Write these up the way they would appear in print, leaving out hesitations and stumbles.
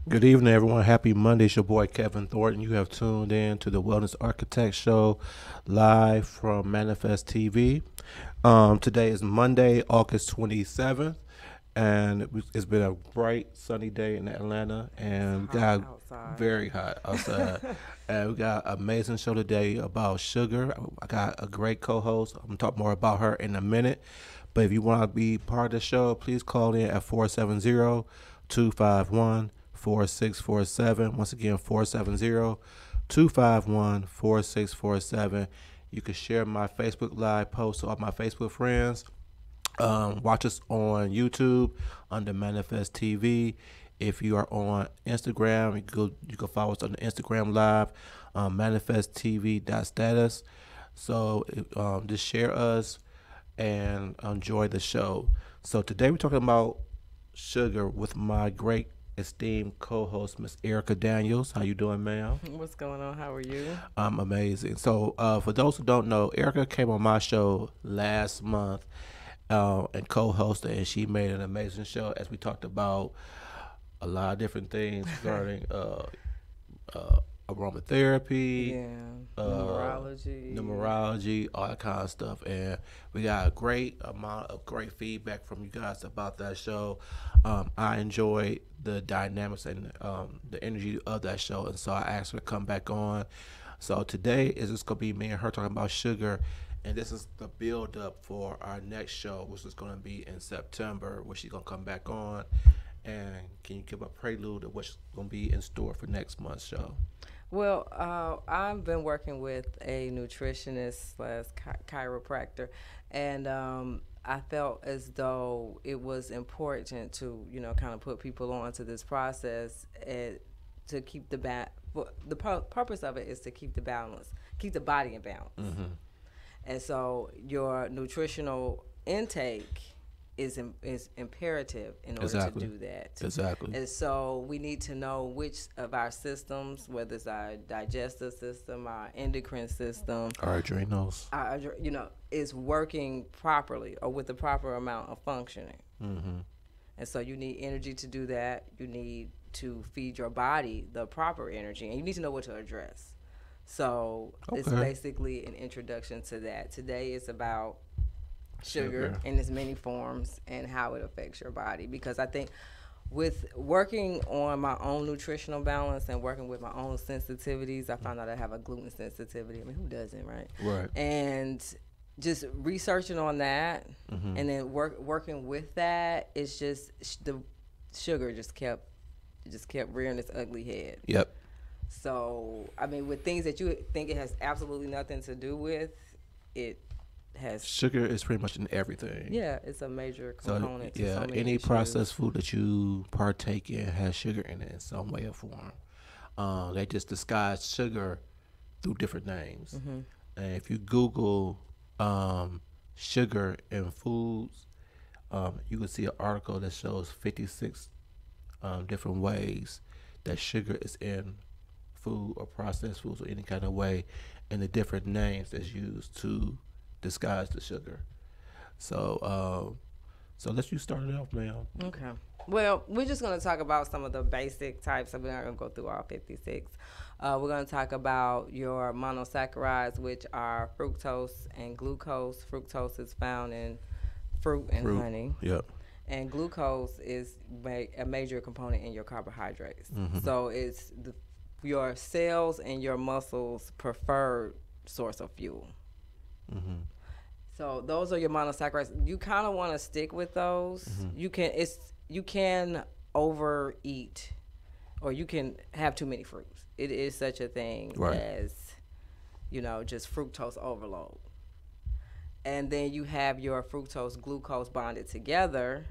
Good evening, everyone. Happy Monday. It's your boy Kevin Thornton. You have tuned in to the Wellness Architect Show live from Manifest TV. Today is Monday, August 27th, and it's been a bright, sunny day in Atlanta, and we got outside. very hot outside. And we got an amazing show today about sugar. I got a great co-host. I'm going to talk more about her in a minute. But if you want to be part of the show, please call in at 470-251-4647. Once again, 470-251-4647. You can share my Facebook Live post to all my Facebook friends. Watch us on YouTube under Manifest TV. If you are on Instagram, you can follow us on the Instagram Live, manifesttv.status. So just share us and enjoy the show. So today we're talking about sugar with my great esteemed co-host, Miss Erica Daniels. How you doing, ma'am? What's going on? How are you? I'm amazing. So for those who don't know, Erica came on my show last month and co-hosted, and she made an amazing show as we talked about a lot of different things regarding aromatherapy, numerology, all that kind of stuff. And we got a great amount of great feedback from you guys about that show. I enjoyed the dynamics and the energy of that show, and so I asked her to come back on. So today is just going to be me and her talking about sugar, and this is the build up for our next show, which is going to be in September, where she's going to come back on. And can you give a prelude of what's going to be in store for next month's show? Well, I've been working with a nutritionist / chiropractor, and I felt as though it was important to, kind of put people onto this process to keep the purpose of it is to keep the balance, keep the body in balance. Mm-hmm. And so your nutritional intake is imperative in order to do that. Exactly. And so we need to know which of our systems, whether it's our digestive system, our endocrine system, our adrenals, is working properly or with the proper amount of functioning. Mm-hmm. And so you need energy to do that. You need to feed your body the proper energy, and you need to know what to address. So It's basically an introduction to that. Today is about sugar in its many forms and how it affects your body, because I think with working on my own nutritional balance and working with my own sensitivities, I found out I have a gluten sensitivity. I mean, who doesn't, right? Right. And just researching on that, mm-hmm. and then working with that, it's just the sugar just kept rearing its ugly head. Yep. So I mean, with things that you think it has absolutely nothing to do with, it has sugar is pretty much in everything. Yeah, it's a major component. So, yeah, any processed food that you partake in has sugar in it in some way or form. They just disguise sugar through different names. Mm-hmm. And if you Google sugar in foods, you can see an article that shows 56 different ways that sugar is in food or processed foods or any kind of way, and the different names that's used to disguise the sugar. So let's you start it off, ma'am. Okay. Well, we're just going to talk about some of the basic types. We're not going to go through all 56. We're going to talk about your monosaccharides, which are fructose and glucose. Fructose is found in fruit and honey. Yep. And glucose is a major component in your carbohydrates. Mm-hmm. So it's your cells and your muscles' preferred source of fuel. Mm-hmm. So those are your monosaccharides. You kind of want to stick with those. Mm-hmm. You can overeat, or you can have too many fruits. It is such a thing as, just fructose overload. And then you have your fructose glucose bonded together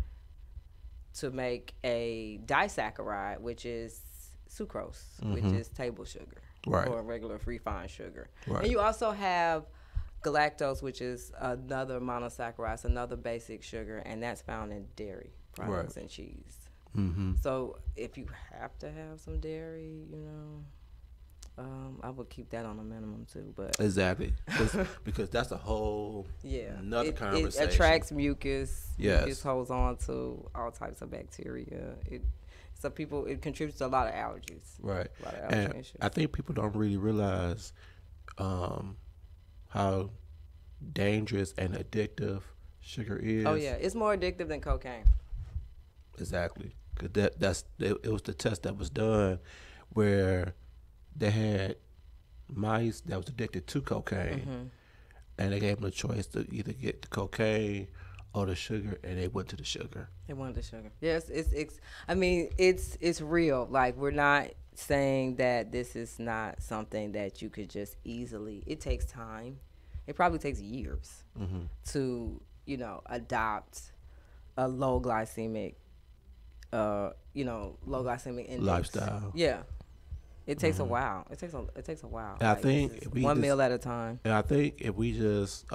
to make a disaccharide, which is sucrose, mm-hmm. which is table sugar, or regular refined sugar. Right. And you also have galactose, which is another monosaccharide, another basic sugar, and that's found in dairy products and cheese. So if you have to have some dairy, I would keep that on a minimum too. But exactly, because that's a whole another conversation. It attracts mucus. Yes. Mucus holds on to all types of bacteria. It contributes to a lot of allergies. Right. A lot of allergy issues. I think people don't really realize how dangerous and addictive sugar is. Oh yeah, it's more addictive than cocaine. Exactly, because it was the test that was done where they had mice that was addicted to cocaine, and they gave them the choice to either get the cocaine or the sugar, and they went to the sugar. They wanted the sugar. Yes, it's real. Like, we're not saying that this is not something that you could just easily. It takes time. It probably takes years to adopt a low glycemic index Lifestyle. Yeah. It takes a while. It takes a while. And I think one meal at a time. And I think if we just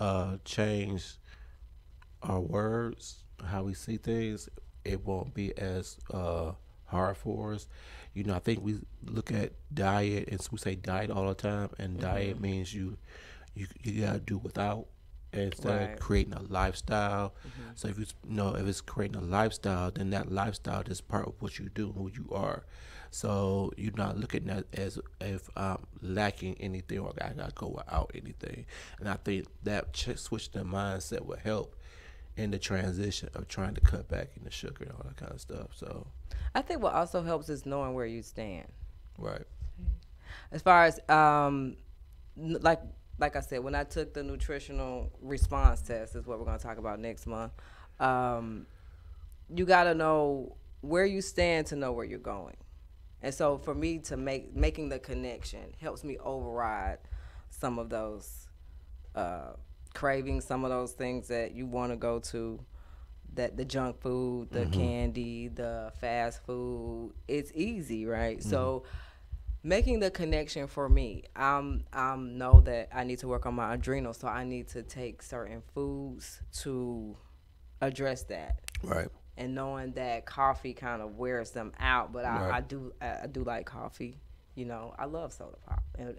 change our words, how we see things, it won't be as hard for us. I think we look at diet, and we say diet all the time, and diet means you gotta do without instead of creating a lifestyle. So if if it's creating a lifestyle, then that lifestyle is part of what you do, who you are. So you're not looking at it as if I'm lacking anything or I gotta go without anything. And I think that switch the mindset will help in the transition of trying to cut back in the sugar and all that kind of stuff. So I think what also helps is knowing where you stand. Right. As far as like I said, when I took the nutritional response test, is what we're going to talk about next month. You got to know where you stand to know where you're going. And so for me to making the connection helps me override some of those cravings, some of those things that you want to go to, that the junk food, the candy, the fast food. It's easy, right? So making the connection for me, I know that I need to work on my adrenals, so I need to take certain foods to address that. Right. And knowing that coffee kind of wears them out, but I do like coffee. I love soda pop, and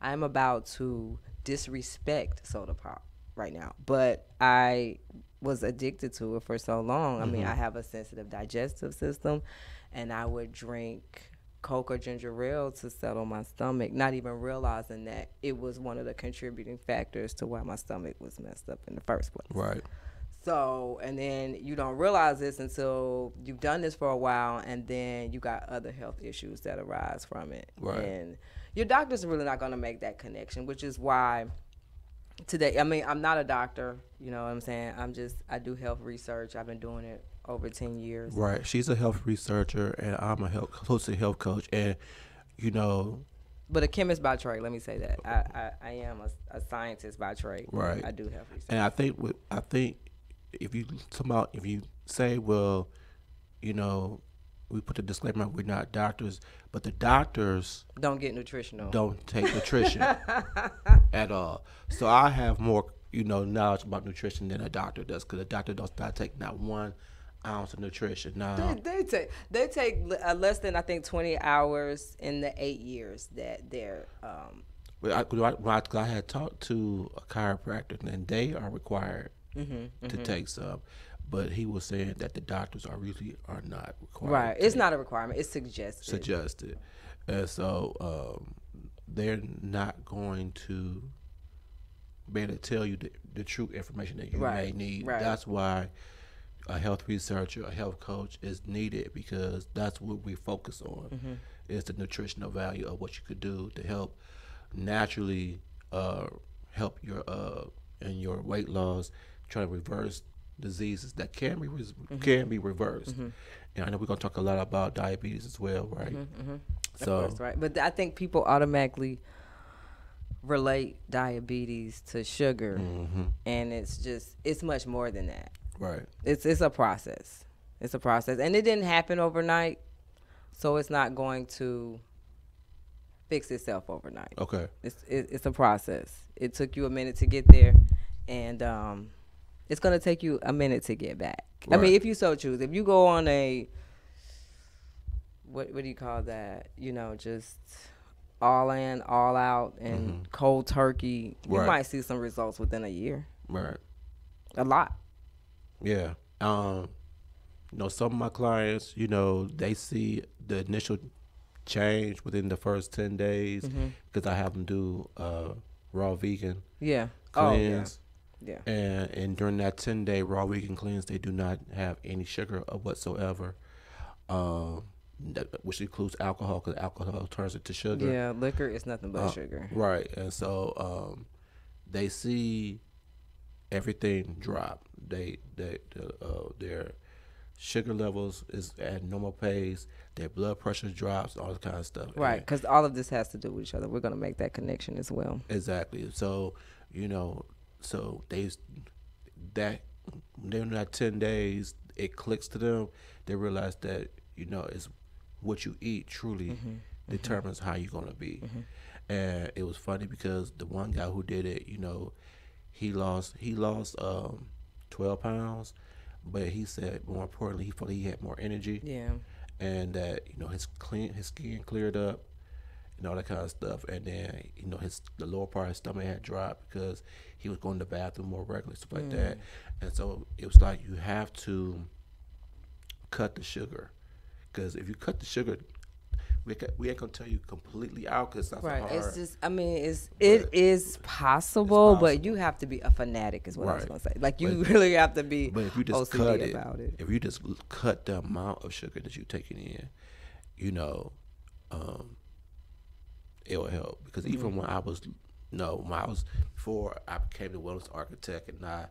I'm about to disrespect soda pop right now, but I was addicted to it for so long. I mean, I have a sensitive digestive system, and I would drink Coke or ginger ale to settle my stomach, not even realizing that it was one of the contributing factors to why my stomach was messed up in the first place. Right. So, and then you don't realize this until you've done this for a while, and then you got other health issues that arise from it. Right. And your doctor's really not going to make that connection, which is why today, I'm not a doctor, you know what I'm saying? I do health research. I've been doing it over 10 years. Right. She's a health researcher, and I'm a holistic health coach, and but a chemist by trade. Let me say that I am a scientist by trade. Right. I do health research. And I think if you say, well, we put the disclaimer, we're not doctors, but the doctors don't get nutritional. Don't take nutrition at all. So I have more, knowledge about nutrition than a doctor does, because a doctor does not take not 1 ounce of nutrition. Now they take less than, I think, 20 hours in the 8 years that they're. I had talked to a chiropractor, and they are required to take some, but he was saying that the doctors are not required. Right, it's not a requirement; it's suggested. And so they're not going to be able to tell you the true information that you may need. Right. That's why a health researcher, a health coach is needed, because that's what we focus on. Is the nutritional value of what you could do to help naturally help your in your weight loss, try to reverse diseases that can be reversed. And I know we're going to talk a lot about diabetes as well, right? So, of course, right. But I think people automatically relate diabetes to sugar, and it's much more than that. Right. It's a process. It's a process, and it didn't happen overnight, so it's not going to fix itself overnight. Okay. It's a process. It took you a minute to get there, and it's gonna take you a minute to get back. Right. I mean, if you so choose, if you go on a what do you call that? You know, just all in, all out, and cold turkey. You might see some results within a year. Right. A lot. Yeah. You know, some of my clients, you know, they see the initial change within the first 10 days because I have them do raw vegan cleanse. Yeah. And during that 10-day raw vegan cleanse, they do not have any sugar whatsoever, which includes alcohol, because alcohol turns into sugar. Yeah, liquor is nothing but sugar. Right. And so they see everything drop. Their sugar levels is at normal pace. Their blood pressure drops, all that kind of stuff. Right, because all of this has to do with each other. We're going to make that connection as well. Exactly. So, you know, during that 10 days, it clicks to them. They realize that, you know, it's what you eat truly determines how you're going to be. And it was funny because the one guy who did it, you know, he lost 12 pounds, but he said more importantly, he felt he had more energy. Yeah. And that, you know, his skin cleared up and all that kind of stuff. And then, you know, the lower part of his stomach had dropped because he was going to the bathroom more regularly, stuff like that. And so it was like you have to cut the sugar, because if you cut the sugar, we ain't gonna tell you completely out, because that's right. hard. It's just, I mean, it is possible, but you have to be a fanatic, is what I was gonna say. Like you really have to be. But if you just OCD cut about it, if you just cut the amount of sugar that you're taking in, you know, it will help. Because even when I was before I became the wellness architect and I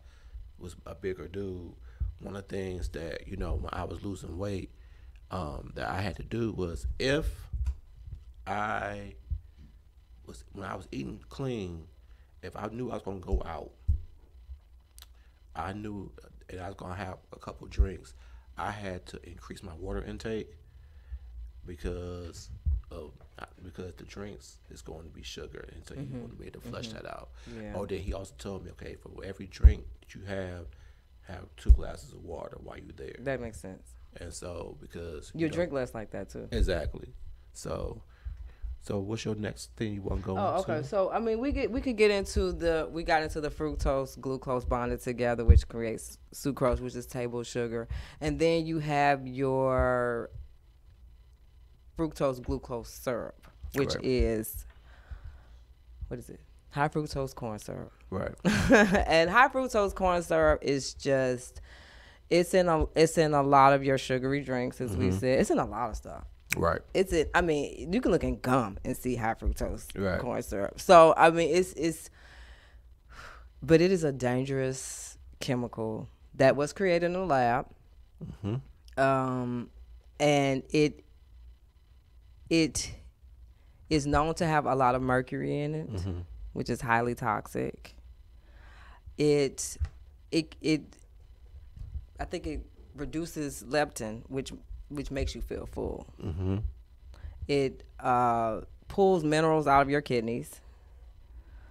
was a bigger dude, one of the things that, you know, when I was losing weight, that I had to do was, when I was eating clean, if I knew I was gonna go out, I knew, and I was gonna have a couple drinks, I had to increase my water intake because the drinks is going to be sugar, and so you want to be able to flush that out. Yeah. Oh, then he also told me, okay, for every drink that you have 2 glasses of water while you're there. That makes sense. And so, because you drink less like that too. Exactly. So what's your next thing you want to go into? Oh, okay. So I mean, we could get into the fructose glucose bonded together, which creates sucrose, which is table sugar, and then you have your fructose glucose syrup, which is, what is it? High fructose corn syrup. Right. And high fructose corn syrup is just, it's in a lot of your sugary drinks, as we said. It's in a lot of stuff. Right. I mean, you can look in gum and see high fructose corn syrup. So I mean, but it is a dangerous chemical that was created in a lab, and it is known to have a lot of mercury in it, which is highly toxic. I think it reduces leptin, which makes you feel full. It pulls minerals out of your kidneys.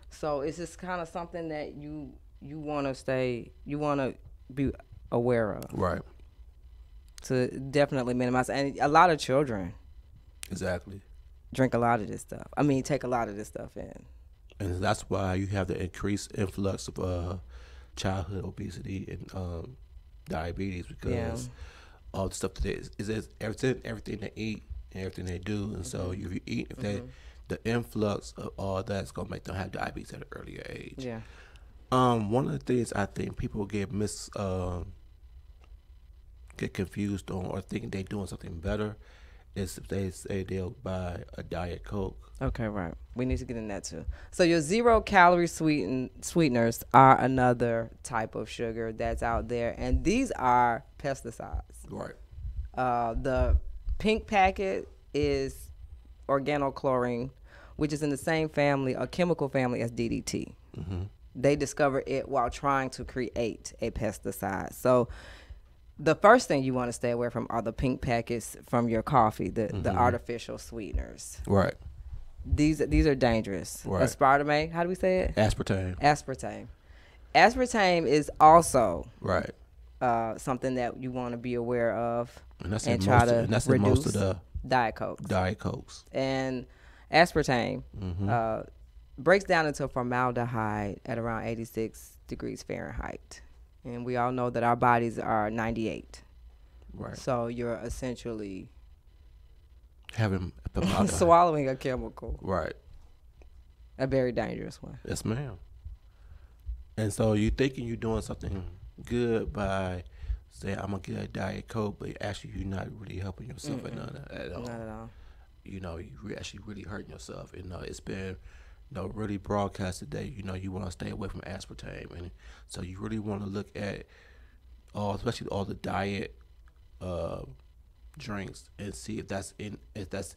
So it's just kind of something that you want to be aware of. Right. To definitely minimize. And a lot of children Exactly. drink a lot of this stuff. I mean, take a lot of this stuff in. And that's why you have the increased influx of childhood obesity and diabetes, because all the stuff that is everything they eat and everything they do, and so if you eat, the influx of all that's gonna make them have diabetes at an earlier age. Yeah. One of the things I think people get confused on, or think they're doing something better, is if they say they'll buy a Diet Coke. Okay, right. We need to get in that too. So your 0-calorie sweeteners are another type of sugar that's out there, and these are pesticides. Right. The pink packet is organochlorine, which is in the same family, a chemical family, as DDT. They discovered it while trying to create a pesticide. So the first thing you want to stay away from are the pink packets from your coffee, the artificial sweeteners. Right. these are dangerous. Right. Aspartame, how do we say it? Aspartame. Aspartame is also Right. something that you want to be aware of And that's and in try most. to And that's in reduce most of the Diet Cokes. Diet Cokes. And aspartame Mm-hmm. breaks down into formaldehyde at around 86 degrees Fahrenheit. And we all know that our bodies are 98. Right. So you're essentially Having formaldehyde. swallowing a chemical, Right. a very dangerous one. Yes, ma'am. And so you thinking you're doing something good by saying I'm gonna get a Diet Coke, but actually you're not really helping yourself at none at all. Not at all. You know, you actually really hurting yourself. You know, it's been really broadcast today. You know, you want to stay away from aspartame, and so you really want to look at especially all the diet drinks and see if that's in if it's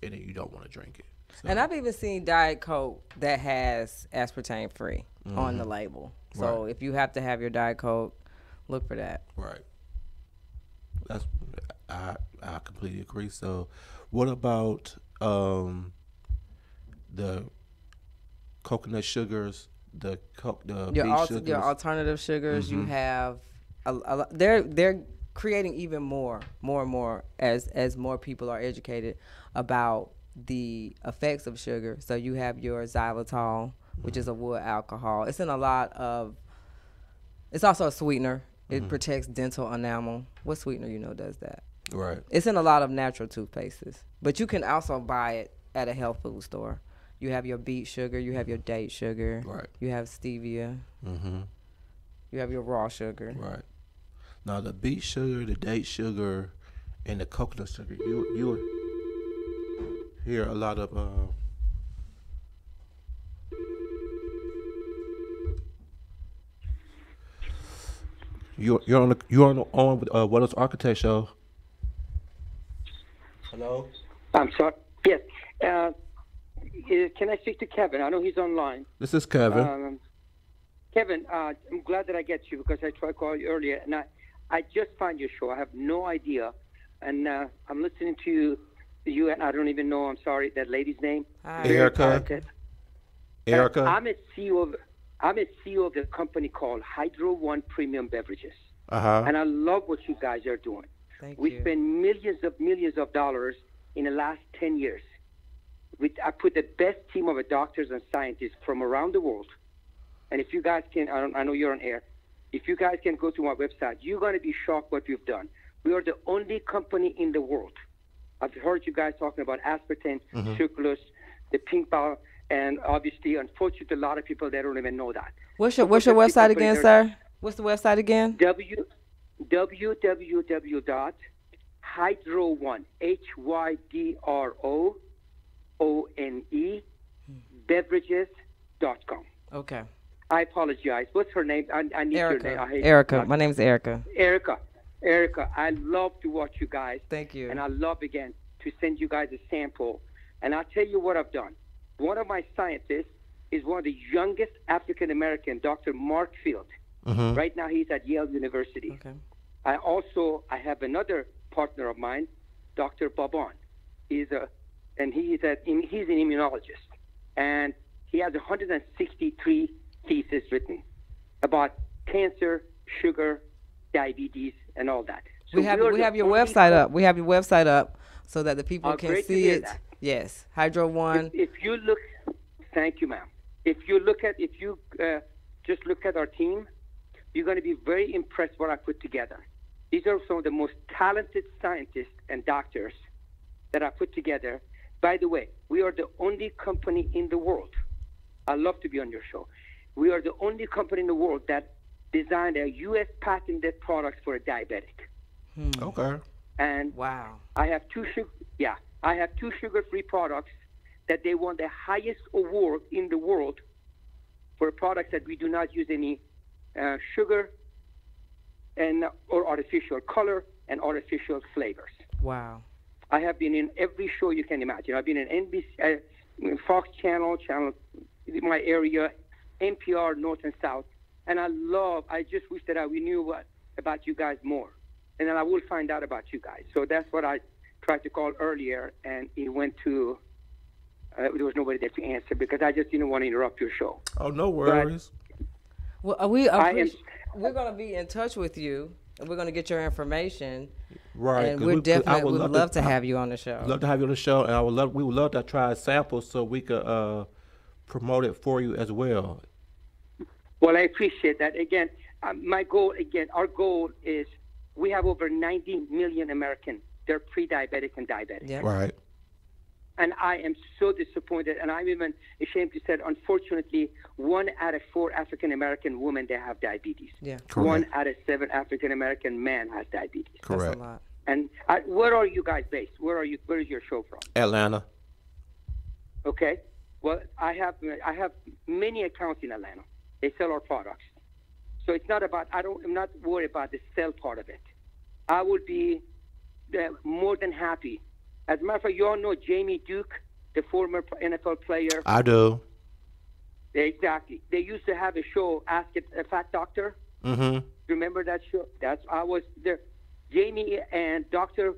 in it, you don't want to drink it. So, And I've even seen Diet Coke that has aspartame free on the label. So if you have to have your Diet Coke, look for that. right. That's I completely agree. So, what about the coconut sugars, the beet sugars? Your alternative sugars, you have they're creating even more and more as more people are educated about the effects of sugar. So you have your xylitol, which is a wood alcohol. It's in a lot of. It's also a sweetener. It protects dental enamel. What sweetener does that? Right. It's in a lot of natural toothpastes, but you can also buy it at a health food store. You have your beet sugar, you have your date sugar, Right. you have stevia, you have your raw sugar. Right. Now the beet sugar, the date sugar, and the coconut sugar, you hear a lot of you're on with What Else Architect show. Hello. I'm sorry. Yes. Can I speak to Kevin? I know he's online. This is Kevin. Kevin, I'm glad that I get you because I tried to call you earlier, and I just found your show. I have no idea, and I'm listening to you, and I don't even know. I'm sorry, that lady's name. Hi. Erica. Erica. I'm a CEO of the company called Hydro One Premium Beverages, and I love what you guys are doing. We spend millions of dollars in the last 10 years. I put the best team of doctors and scientists from around the world. And if you guys can, I know you're on air. If you guys can go to my website, you're going to be shocked what we've done. We are the only company in the world. I've heard you guys talking about aspartame, sucralose, the pink ball, and obviously, unfortunately, a lot of people, they don't even know that. What's your website again, sir? What's the website again? www.hydro1, HYDROONE, beverages.com. Okay. I apologize. What's her name? I need Erica. your name. Erica. My name is Erica. Erica, I love to watch you guys. Thank you. And I love, again, to send you guys a sample. And I'll tell you what I've done. One of my scientists is one of the youngest African-American, Dr. Mark Field. Right now he's at Yale University. Okay. I have another partner of mine, Dr. Babon. He's an immunologist. And he has 163 theses written about cancer, sugar, diabetes, and all that. So we have your website up. We have your website up so that the people can see it. That. Yes, Hydro One. If you look, thank you, ma'am. If you just look at our team, you're going to be very impressed what I put together. These are some of the most talented scientists and doctors that I put together. By the way, we are the only company in the world. I love to be on your show. We are the only company in the world that designed a U.S. patented products for a diabetic. Okay. And wow, I have two sugar-free products that they won the highest award in the world for products that we do not use any sugar or artificial color and artificial flavors. Wow. I have been in every show you can imagine. I've been in NBC, Fox channel in my area, NPR, North and South. And I just wish that we knew about you guys more. And then I will find out about you guys. So that's what I tried to call earlier, and it went to There was nobody there to answer because I just didn't want to interrupt your show. Oh, no worries. Well, we're going to be in touch with you, and we're going to get your information. Right. And we definitely would love to have you on the show. Love to have you on the show, and we would love to try a sample so we could promote it for you as well. Well, I appreciate that. Again, our goal is we have over 90 million Americans. They're pre-diabetic and diabetic. Yep. Right. And I am so disappointed, and I'm even ashamed to say, unfortunately, 1 out of 4 African-American women, they have diabetes. Yeah. Correct. 1 out of 7 African-American men has diabetes. Correct. That's a lot. And where are you guys based? Where is your show from? Atlanta. Okay. Well, I have many accounts in Atlanta. They sell our products. So it's not about, I'm not worried about the sell part of it. I would be more than happy. As a matter of fact, you all know Jamie Duke, the former NFL player. I do. Exactly. They used to have a show, Ask a Fat Doctor. Mm-hmm. Remember that show? I was there. Jamie and Dr.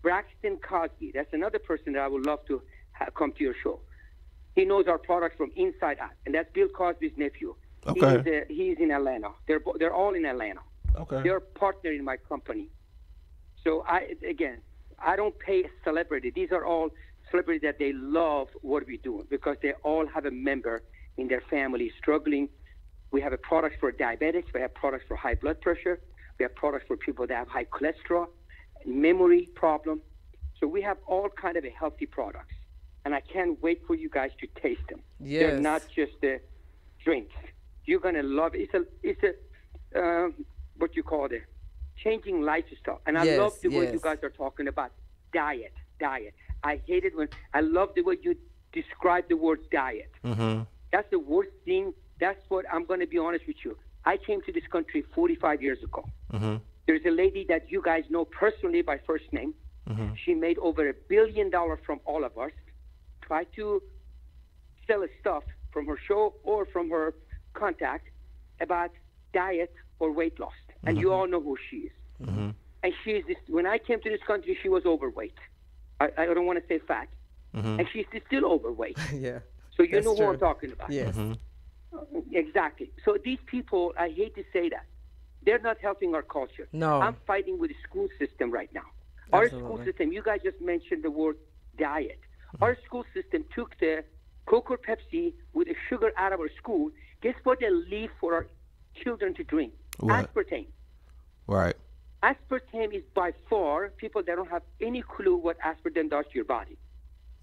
Braxton Cosby. That's another person that I would love to come to your show. He knows our products from inside out, and that's Bill Cosby's nephew. Okay. He's in Atlanta. They're all in Atlanta. Okay. They're partner in my company. So I don't pay a celebrity. These are all celebrities that they love what we do because they all have a member in their family struggling. We have a product for diabetics. We have products for high blood pressure. We have products for people that have high cholesterol, memory problem. So we have all kind of healthy products. And I can't wait for you guys to taste them. Yes. They're not just drinks. You're going to love it. It's a what you call it, changing lifestyle. And I love the way you guys are talking about diet. I hate it I love the way you describe the word diet. Mm-hmm. That's the worst thing. That's what I'm going to be honest with you. I came to this country 45 years ago. Mm-hmm. There's a lady that you guys know personally by first name. Mm-hmm. She made over $1 billion from all of us. Tried to sell us stuff from her show or from her contact about diet or weight loss. And you all know who she is. Mm-hmm. And when I came to this country, she was overweight. I don't want to say fat. Mm-hmm. And she's still overweight. Yeah. So you That's know true. who I'm talking about. Yes. Mm-hmm. Exactly. So these people, I hate to say that, they're not helping our culture. No. I'm fighting with the school system right now. Absolutely. Our school system, you guys just mentioned the word diet. Our school system took the Coke or Pepsi with the sugar out of our school. Guess what they leave for our children to drink? What? Aspartame. Right. Aspartame is by far, people that don't have any clue what aspartame does to your body.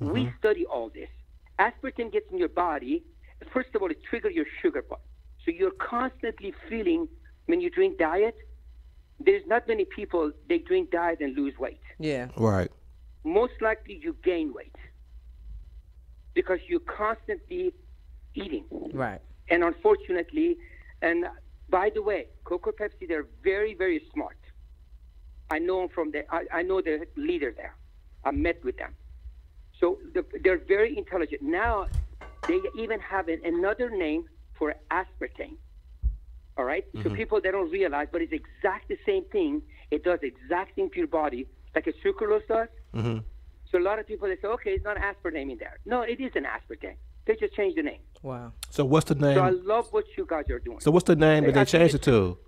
Mm-hmm. We study all this. Aspartame gets in your body. First of all, it triggers your sugar part. So you're constantly feeling, when you drink diet, there's not many people, they drink diet and lose weight. Yeah. Right. Most likely you gain weight because you're constantly eating. Right. And unfortunately, and by the way, Coke or Pepsi, they're very, very smart. I know them I know the leader there. I met with them. So they're very intelligent. Now, they even have another name for aspartame. All right? Mm-hmm. So people, they don't realize, but it's exactly the same thing. It does the exact thing to your body like a sucralose does. Mm-hmm. So a lot of people, they say, okay, it's not aspartame in there. No, it is an aspartame. They just changed the name. Wow. So what's the name? So I love what you guys are doing. So what's the name that they changed it to?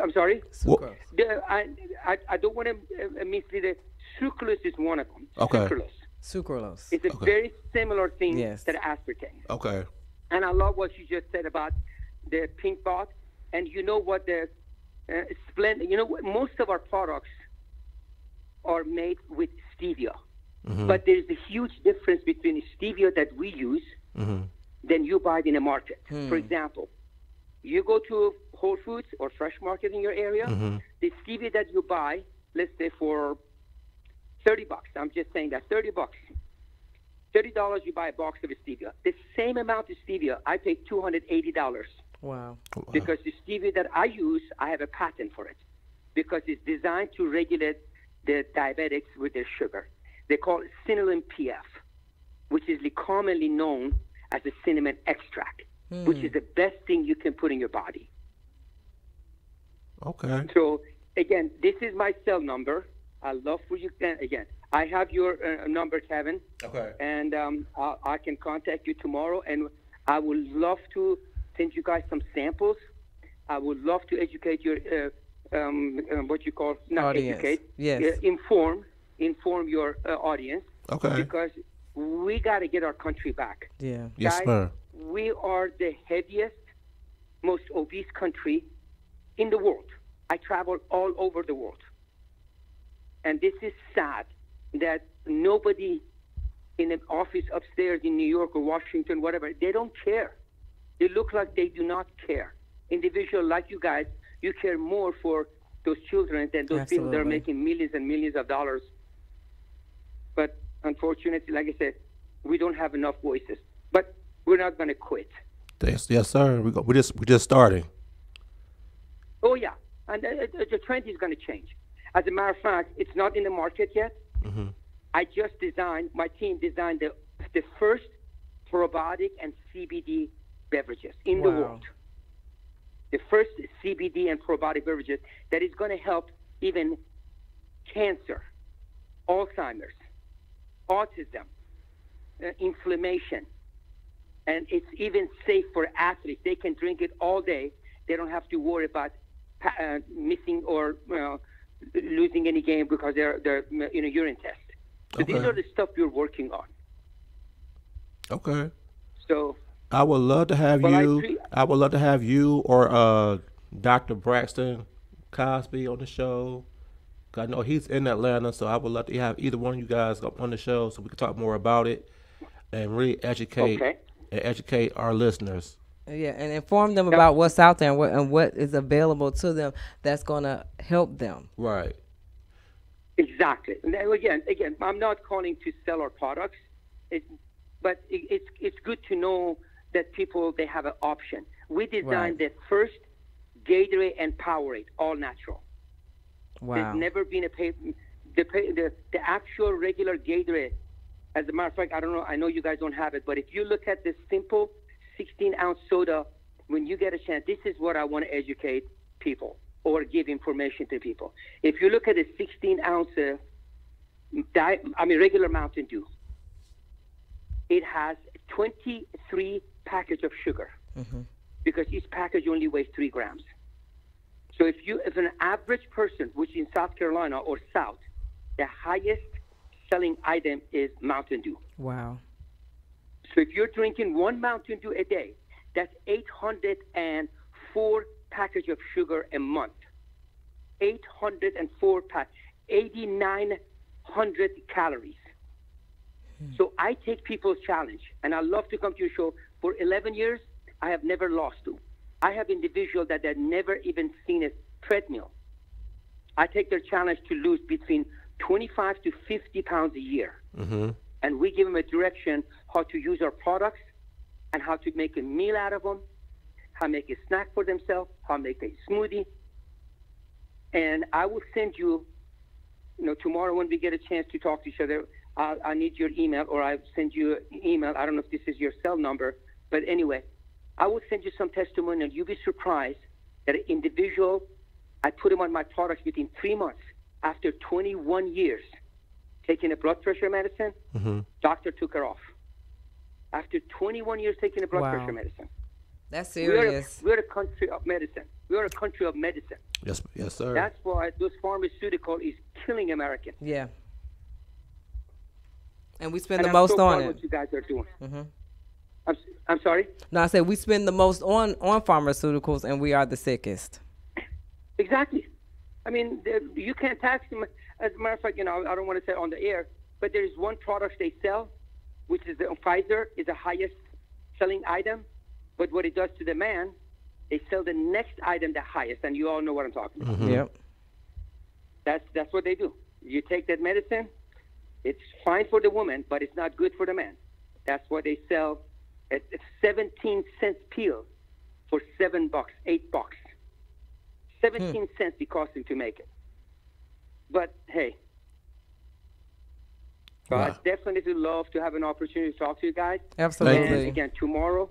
I'm sorry? Sucrose. I don't want to mislead it. Sucralose is one of them. Okay. Sucralose. It's a very similar thing to the aspartame. Okay. And I love what you just said about the pink bot. And you know what the Splendid, you know what, most of our products are made with stevia. Mm-hmm. But there's a huge difference between the stevia that we use than you buy it in a market. For example, you go to Whole Foods or Fresh Market in your area, the stevia that you buy, let's say for $30, I'm just saying that, $30. $30 you buy a box of stevia. The same amount of stevia, I pay $280. Wow. Because the stevia that I use, I have a patent for it. Because it's designed to regulate the diabetics with their sugar. They call it cinnamon PF, which is commonly known as a cinnamon extract, which is the best thing you can put in your body. Okay. So, again, this is my cell number. I love for you. Again, I have your number, Kevin. Okay. And I can contact you tomorrow, and I would love to send you guys some samples. I would love to educate your what you call not audience. Educate, yes, inform your audience. Okay. Because we got to get our country back. Yeah. Yes, guys, sir. we are the heaviest, most obese country in the world. I travel all over the world, and this is sad that nobody in an office upstairs in New York or Washington, whatever, they don't care. They look like they do not care. Individual like you guys, you care more for those children than those people that are making millions and millions of dollars. But unfortunately, like I said, we don't have enough voices. But we're not going to quit. Yes, sir. We're just starting. Oh yeah, and the trend is going to change. As a matter of fact, it's not in the market yet. Mm-hmm. My team designed the first probiotic and CBD beverages in the world. The first CBD and probiotic beverages that is going to help even cancer, Alzheimer's, autism, inflammation, and it's even safe for athletes. They can drink it all day. They don't have to worry about missing or losing any game because they're in a urine test. So these are the stuff we're working on. Okay. So I would love to have you. I would love to have you or Dr. Braxton Cosby on the show. I know he's in Atlanta, so I would love to have either one of you guys on the show so we can talk more about it and really educate our listeners. Yeah, and inform them about what's out there and what is available to them that's going to help them. Right. Exactly. And again, I'm not calling to sell our products, but it's good to know that people, they have an option. We designed the first Gatorade and Powerade, all natural. Wow. There's never been the actual regular Gatorade. As a matter of fact, I don't know, I know you guys don't have it, but if you look at this simple 16-ounce soda, when you get a chance, this is what I want to educate people or give information to people. If you look at a 16-ounce regular Mountain Dew, it has 23 packets of sugar because each package only weighs 3 grams. So if an average person, which in South Carolina or South, the highest selling item is Mountain Dew. Wow. So if you're drinking one Mountain Dew a day, that's 804 packages of sugar a month. 804 packs, 8,900 calories. So I take people's challenge, and I love to come to your show. For 11 years, I have never lost to. I have individuals that have never even seen a treadmill. I take their challenge to lose between 25 to 50 pounds a year. Mm-hmm. And we give them a direction how to use our products and how to make a meal out of them, how to make a snack for themselves, how to make a smoothie. And I will send you, tomorrow when we get a chance to talk to each other, I need your email, or I'll send you an email. I don't know if this is your cell number, but anyway, I will send you some testimony, and you'll be surprised that an individual, I put him on my products within 3 months. After 21 years taking a blood pressure medicine, doctor took her off. After 21 years taking a blood pressure medicine. That's serious. We're a country of medicine. We're a country of medicine. Yes, sir. That's why those pharmaceutical is killing Americans. Yeah. And we spend the most on it. What you guys are doing. I'm sorry? No, I said we spend the most on pharmaceuticals, and we are the sickest. Exactly. I mean, you can't tax them. As a matter of fact, I don't want to say on the air, but there is one product they sell, which is the Pfizer, is the highest selling item. But what it does to the man, they sell the next item the highest, and you all know what I'm talking about. Yep. That's what they do. You take that medicine, it's fine for the woman, but it's not good for the man. That's why they sell a 17-cent pill for $7, $8. 17 cents it cost him to make it. But hey, I definitely love to have an opportunity to talk to you guys. Absolutely. And again, tomorrow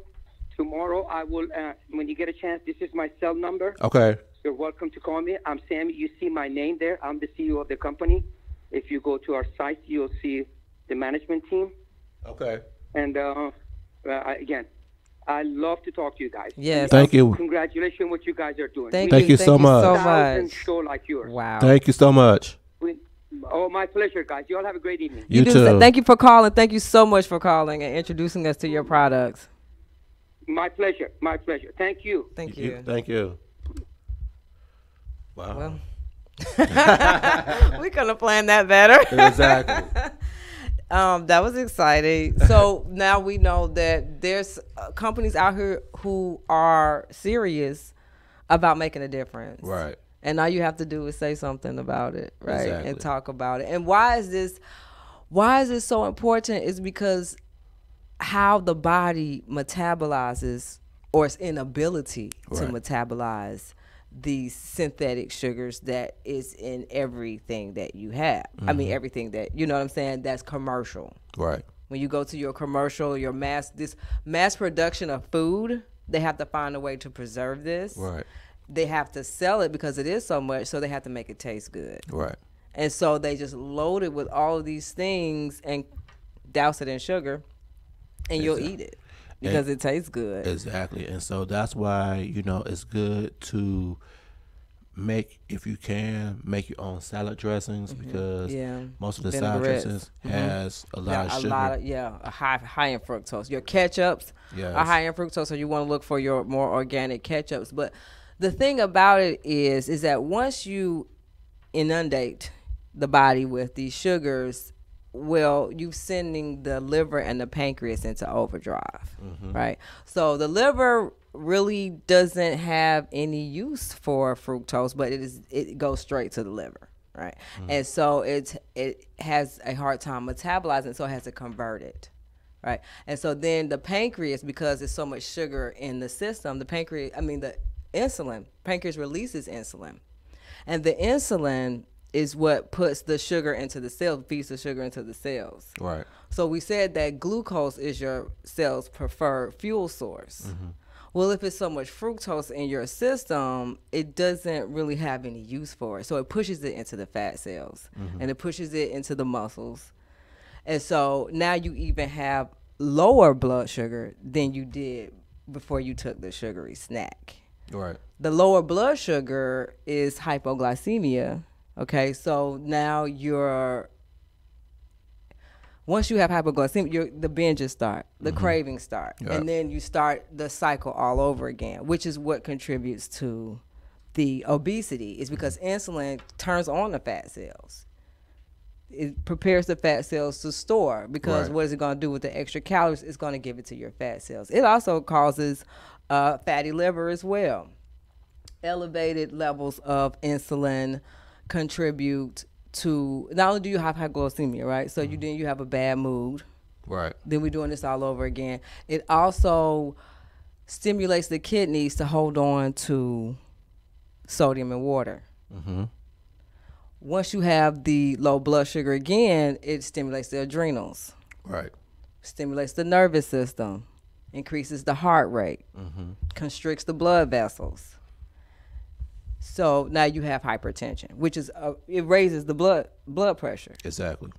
I will, when you get a chance, this is my cell number. Okay. You're welcome to call me. I'm Sammy. You see my name there. I'm the CEO of the company. If you go to our site, you'll see the management team. Okay. And again, I love to talk to you guys. Yes. Thank you. Congratulations on what you guys are doing. Thank you so much. 1,000 show like yours. Wow. Thank you so much. My pleasure, guys. You all have a great evening. You too. Thank you for calling. Thank you so much for calling and introducing us to your products. My pleasure. My pleasure. Thank you. Thank you. Thank you. Wow. Well, we couldn't have planned that better. Exactly. That was exciting. So now we know that there's companies out here who are serious about making a difference. Right. And all you have to do is say something about it, right? Exactly. And talk about it. And why is this so important is because how the body metabolizes, or its inability to metabolize these synthetic sugars that is in everything that you have. I mean, everything that, you know what I'm saying, that's commercial. Right. When you go to your commercial, this mass production of food, they have to find a way to preserve this. Right. They have to sell it because it is so much, so they have to make it taste good. Right. And so they just load it with all of these things and douse it in sugar, and you'll eat it because it tastes good. Exactly. And so that's why, it's good to make, if you can, make your own salad dressings because most of the salad dressings has a lot of sugar. A high in fructose. Your ketchups are high in fructose, so you want to look for your more organic ketchups. But the thing about it is that once you inundate the body with these sugars, well, you're sending the liver and the pancreas into overdrive, right? So the liver really doesn't have any use for fructose, but it goes straight to the liver, right? And so it has a hard time metabolizing, so it has to convert it. Right. And so then the pancreas, because there's so much sugar in the system, the pancreas releases insulin. And the insulin is what puts the sugar into the cells, feeds the sugar into the cells. Right. So we said that glucose is your cell's preferred fuel source. Well, if it's so much fructose in your system, it doesn't really have any use for it. So it pushes it into the fat cells and it pushes it into the muscles. And so now you even have lower blood sugar than you did before you took the sugary snack. Right. The lower blood sugar is hypoglycemia. Okay, so now once you have hypoglycemia, the binges start, the cravings start, and then you start the cycle all over again, which is what contributes to the obesity, is because insulin turns on the fat cells. It prepares the fat cells to store, because what is it going to do with the extra calories? It's going to give it to your fat cells. It also causes fatty liver as well. Elevated levels of insulin contribute to, not only do you have hypoglycemia, right? So then you have a bad mood. Right. Then we're doing this all over again. It also stimulates the kidneys to hold on to sodium and water. Once you have the low blood sugar again, it stimulates the adrenals. Right. Stimulates the nervous system, increases the heart rate, constricts the blood vessels. So now you have hypertension, which is it raises the blood pressure. Exactly.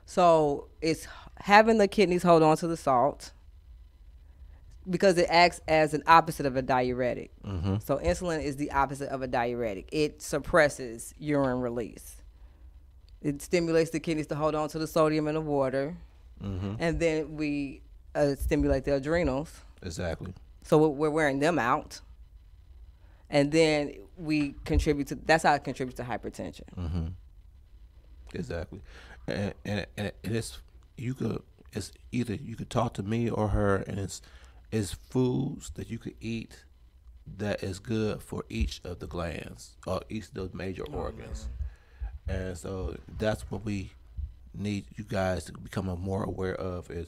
So it's having the kidneys hold on to the salt, because it acts as an opposite of a diuretic. So insulin is the opposite of a diuretic. It suppresses urine release. It stimulates the kidneys to hold on to the sodium and the water, and then we stimulate the adrenals. Exactly. So we're wearing them out. And then we contribute to, that's how it contributes to hypertension. Exactly. And it's either you could talk to me or her, and it's foods that you could eat that is good for each of the glands or each of those major organs. And so that's what we need you guys to become more aware of, is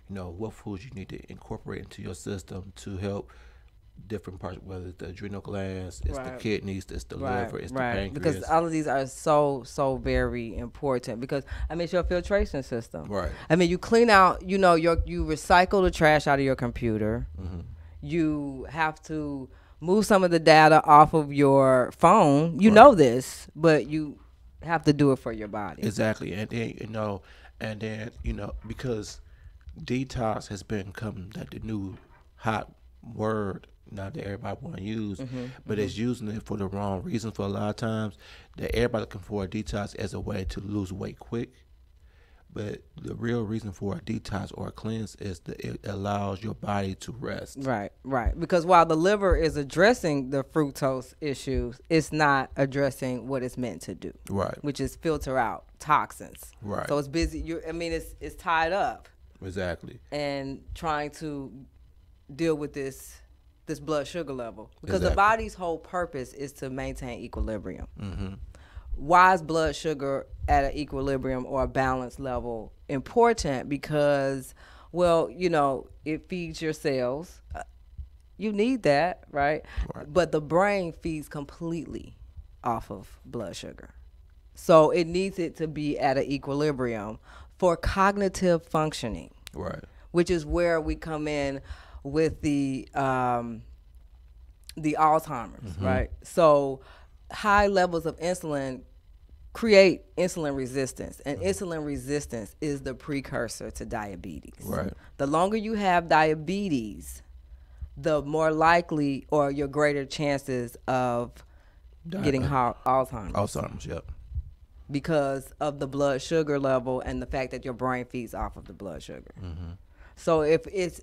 what foods you need to incorporate into your system to help different parts, whether it's the adrenal glands, it's the kidneys, it's the liver, it's the pancreas. Because all of these are so very important, because it's your filtration system. Right. You clean out, you recycle the trash out of your computer. You have to move some of the data off of your phone. You know this, but you have to do it for your body. Exactly. And then, because detox has become the new hot word now that everybody want to use, but it's using it for the wrong reason for a lot of times, that everybody looking for a detox as a way to lose weight quick. But the real reason for a detox or a cleanse is that it allows your body to rest. Right. Because while the liver is addressing the fructose issues, it's not addressing what it's meant to do. Right. Which is filter out toxins. Right. So it's busy. It's tied up. Exactly. And trying to deal with this blood sugar level. Because Exactly. the body's whole purpose is to maintain equilibrium. Why is blood sugar at an equilibrium or a balanced level important? Because, it feeds your cells. You need that, right? But the brain feeds completely off of blood sugar. So it needs it to be at an equilibrium for cognitive functioning. Right. Which is where we come in with the Alzheimer's, right? So high levels of insulin create insulin resistance, and insulin resistance is the precursor to diabetes. Right. The longer you have diabetes, the more likely or your greater chances of getting Alzheimer's. Alzheimer's, yep. Because of the blood sugar level and the fact that your brain feeds off of the blood sugar. So if it's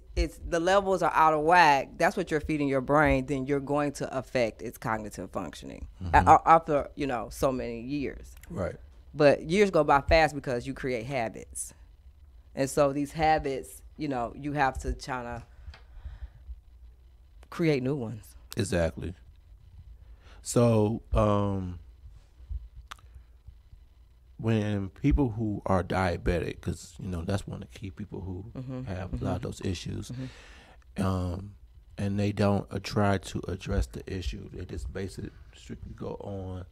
the levels are out of whack, that's what you're feeding your brain, then you're going to affect its cognitive functioning after, so many years. Right. But years go by fast because you create habits. And so these habits, you have to try to create new ones. Exactly. So, when people who are diabetic, because that's one of the key people who have a lot of those issues, and they don't try to address the issue, they just basically strictly go on.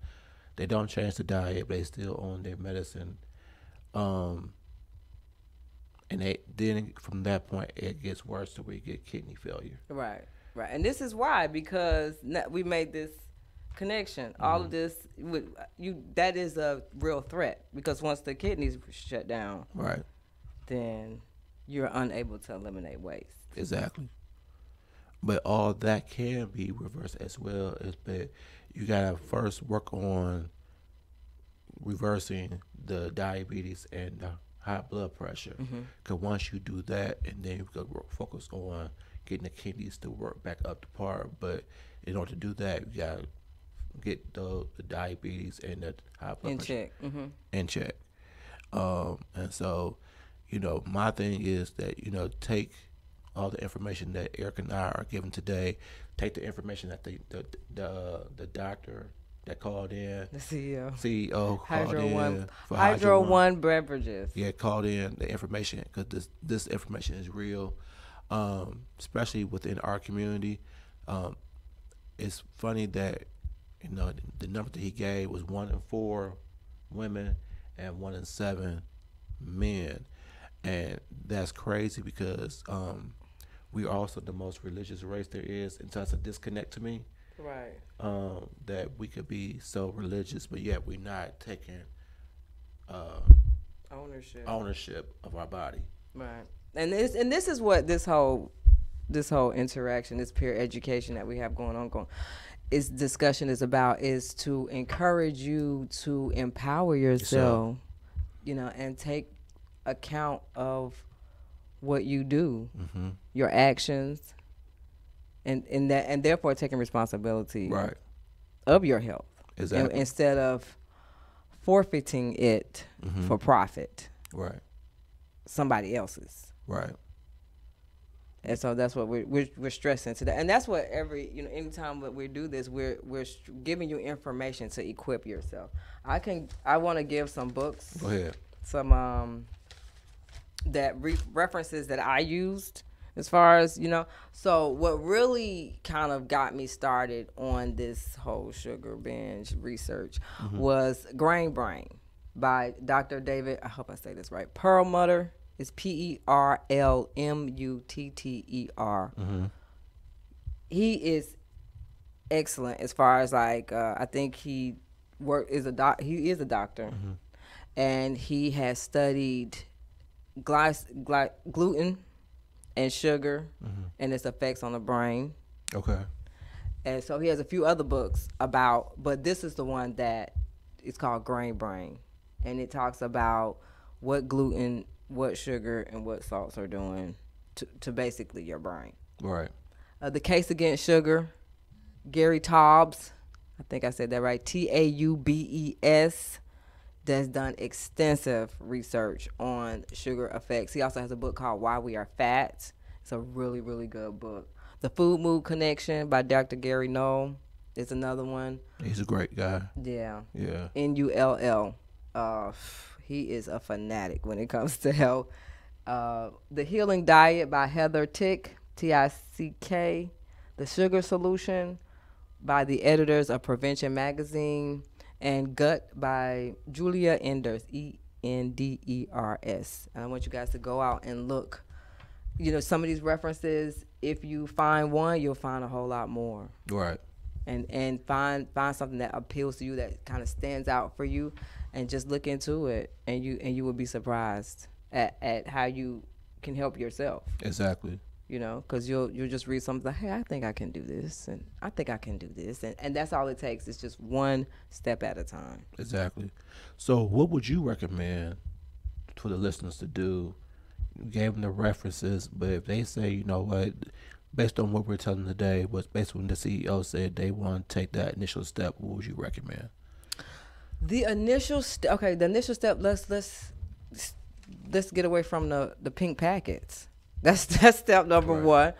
They don't change the diet, but they still on their medicine, and then from that point it gets worse to where you get kidney failure. Right. And this is why, because we made this connection. All of this that is a real threat, because once the kidneys shut down, right, then you're unable to eliminate waste. Exactly. But all that can be reversed as well. But you gotta first work on reversing the diabetes and the high blood pressure. Because once you do that, and then you can focus on getting the kidneys to work back up to par. But in order to do that, you gotta get the diabetes and the high blood pressure in check. And so, my thing is that, take all the information that Eric and I are giving today, take the information that the doctor that called in, the CEO called in for Hydro One beverages. Yeah, called in the information, because this information is real, especially within our community. It's funny that the number that he gave was 1 in 4 women and 1 in 7 men, and that's crazy because we are also the most religious race there is, and so that's a disconnect to me. Right. That we could be so religious, but yet we're not taking ownership of our body. Right. And this is what this whole interaction, this peer education that we have going on, is discussion is about, is to encourage you to empower yourself, and take account of what you do, your actions, and therefore taking responsibility of your health. Exactly. Instead of forfeiting it for profit. Right. Somebody else's. Right. And so that's what we're stressing today, and that's what anytime that we do this, we're giving you information to equip yourself. I want to give some books. Go ahead. Some that references that I used as far as So what really kind of got me started on this whole sugar binge research was Grain Brain by Dr. David. I hope I say this right. Perlmutter. It's Perlmutter. He is excellent as far as I think he he is a doctor, and he has studied gluten and sugar and its effects on the brain. Okay. And so he has a few other books but this is the one that is called Grain Brain, and it talks about what gluten, what sugar, and what salts are doing to basically your brain. Right. The Case Against Sugar, Gary Taubes, I think I said that right, Taubes, that's done extensive research on sugar effects. He also has a book called Why We Are Fat. It's a really, really good book. The Food Mood Connection by Dr. Gary Null is another one. He's a great guy. Yeah. Yeah. Null. He is a fanatic when it comes to health. The Healing Diet by Heather Tick, Tick. The Sugar Solution by the editors of Prevention Magazine, and Gut by Julia Enders, Enders. And I want you guys to go out and look. Some of these references, if you find one, you'll find a whole lot more. Right. And find something that appeals to you, that kind of stands out for you, and just look into it, and you will be surprised at how you can help yourself. Exactly. Because you'll just read something like, hey, I think I can do this, and I think I can do this, and that's all it takes. It's just one step at a time. Exactly. So what would you recommend for the listeners to do? You gave them the references, but if they say, you know what, based on what we're telling today, based on what the CEO said, they want to take that initial step, what would you recommend? The initial step. Okay, the initial step. Let's get away from the pink packets. That's step number one.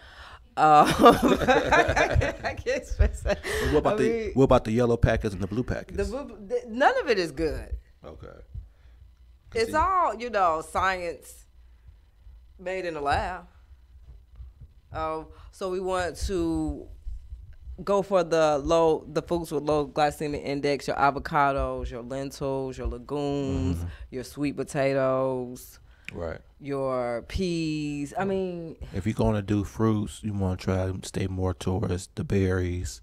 I can't stress that. What about the yellow packets and the blue packets? None of it is good. Okay. It's all science made in the lab. So we want to go for the foods with low glycemic index: your avocados, your lentils, your legumes, your sweet potatoes, right, your peas. I mean, if you're going to do fruits, you want to try to stay more towards the berries.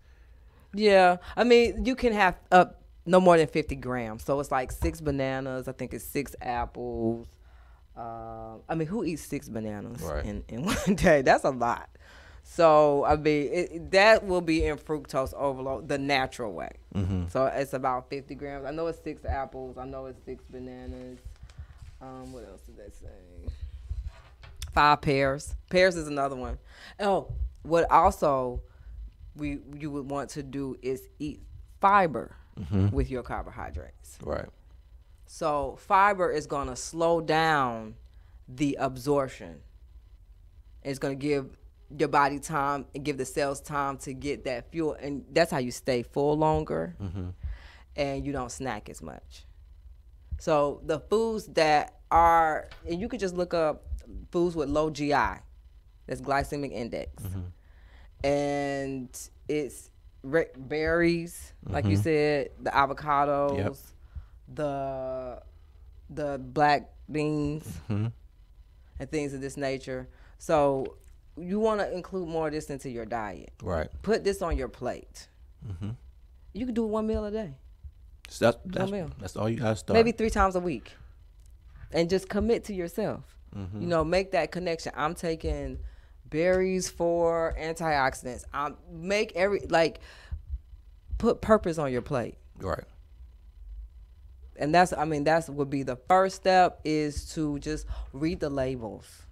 Yeah, I mean, you can have no more than 50 grams. So it's like 6 bananas. I think it's 6 apples. I mean, who eats 6 bananas in one day? That's a lot. So, I mean, that will be in fructose overload, the natural way. Mm-hmm. So, it's about 50 grams. I know it's 6 apples. I know it's 6 bananas. What else did they say? 5 pears. Pears is another one. Oh, what also you would want to do is eat fiber with your carbohydrates. Right. So, fiber is going to slow down the absorption. It's going to give your body time and give the cells time to get that fuel, and that's how you stay full longer, and you don't snack as much. So the foods that are, and you could just look up foods with low GI, that's glycemic index, and it's berries, like you said, the avocados, the black beans, and things of this nature. So you want to include more of this into your diet. Right. Put this on your plate. You can do 1 meal a day. So that's all you got to start. Maybe 3 times a week. And just commit to yourself. Make that connection. I'm taking berries for antioxidants. Put purpose on your plate. Right. And that's would be the first step, is to just read the labels.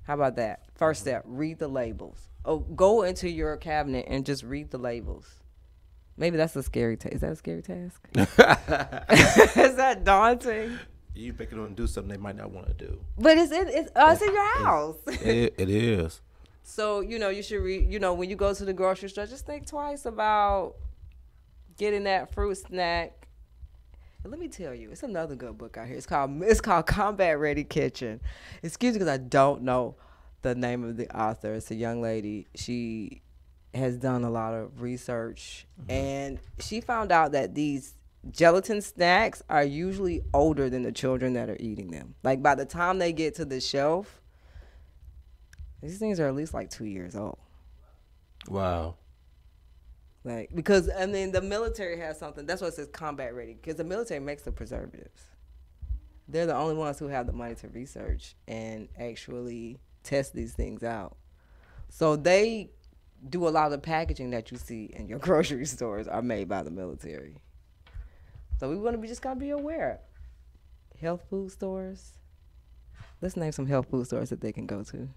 How about that? First step, read the labels. Oh, go into your cabinet and just read the labels. Maybe that's a scary task. Is that a scary task? Is that daunting? You making them do something they might not want to do. But it's in your house. It is. So, you should read, when you go to the grocery store, just think twice about getting that fruit snack. And let me tell you, it's another good book out here. It's called Combat Ready Kitchen. Excuse me because I don't know the name of the author. It's a young lady. She has done a lot of research, and she found out that these gelatin snacks are usually older than the children that are eating them. Like, by the time they get to the shelf, these things are at least like 2 years old. Wow. Like, because, I mean, the military has something. That's why it says combat ready, because the military makes the preservatives. They're the only ones who have the money to research and actually test these things out. So they do a lot of the packaging that you see in your grocery stores are made by the military. So we just gotta be aware. Health food stores. Let's name some health food stores that they can go to.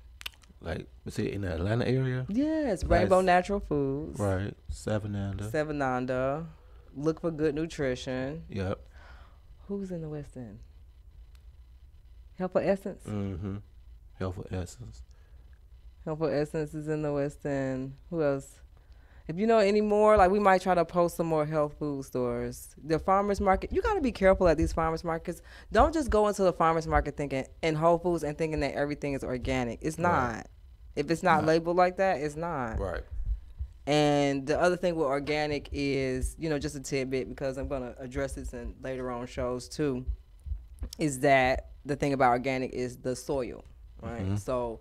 Like, is it in the Atlanta area? Yes, Rainbow Natural Foods. Right, Seven Under. Look for Good Nutrition. Yep. Who's in the West End? Healthful Essence. Mm-hmm. Healthful Essence. Healthful Essence is in the West End. Who else? If you know any more, like we might try to post some more health food stores. The farmers market, you got to be careful at these farmers markets. Don't just go into the farmers market thinking, in Whole Foods and thinking that everything is organic. It's not. Right. If it's not labeled like that, it's not. Right. And the other thing with organic is, you know, just a tidbit, because I'm going to address this in later on shows too, is that the thing about organic is the soil, right? Mm-hmm. So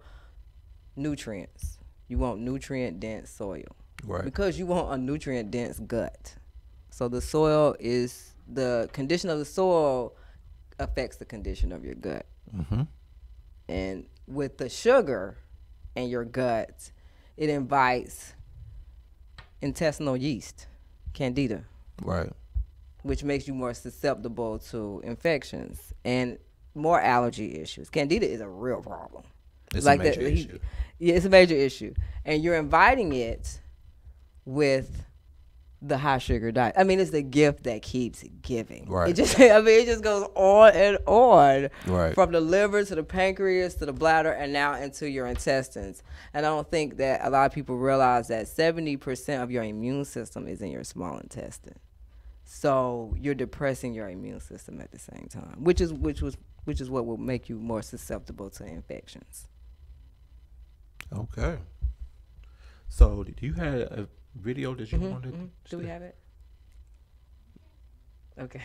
nutrients. You want nutrient-dense soil. Right. Because you want a nutrient-dense gut. So the soil is, the condition of the soil affects the condition of your gut. Mm-hmm. And with the sugar in your gut, it invites intestinal yeast, candida. Right. Which makes you more susceptible to infections and more allergy issues. Candida is a real problem. It's like a major issue. Yeah, it's a major issue. And you're inviting it with the high sugar diet. I mean, it's the gift that keeps giving. Right. It just goes on and on. Right. From the liver to the pancreas to the bladder and now into your intestines. And I don't think that a lot of people realize that 70% of your immune system is in your small intestine. So you're depressing your immune system at the same time, which is what will make you more susceptible to infections. Okay. So, do you have a video that you wanted? Mm-hmm. Do we have it? Okay.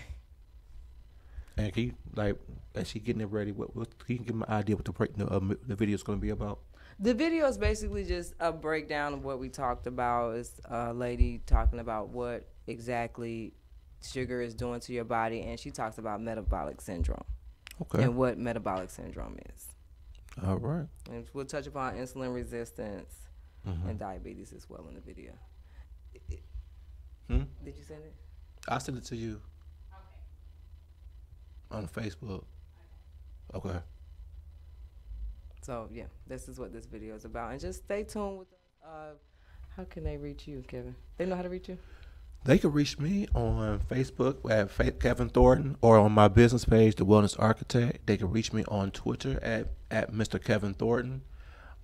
And can you, like, as she getting it ready, what can you give me an idea what the video is going to be about? The video is basically just a breakdown of what we talked about. It's a lady talking about what exactly sugar is doing to your body, and she talks about metabolic syndrome. Okay. And what metabolic syndrome is. All right. And we'll touch upon insulin resistance and diabetes as well in the video. Did you send it? I sent it to you. Okay. On Facebook. Okay. So, yeah, this is what this video is about. And just stay tuned with how can they reach you, Kevin? They know how to reach you? They can reach me on Facebook at Kevin Thornton, or on my business page, The Wellness Architect. They can reach me on Twitter at Mr. Kevin Thornton,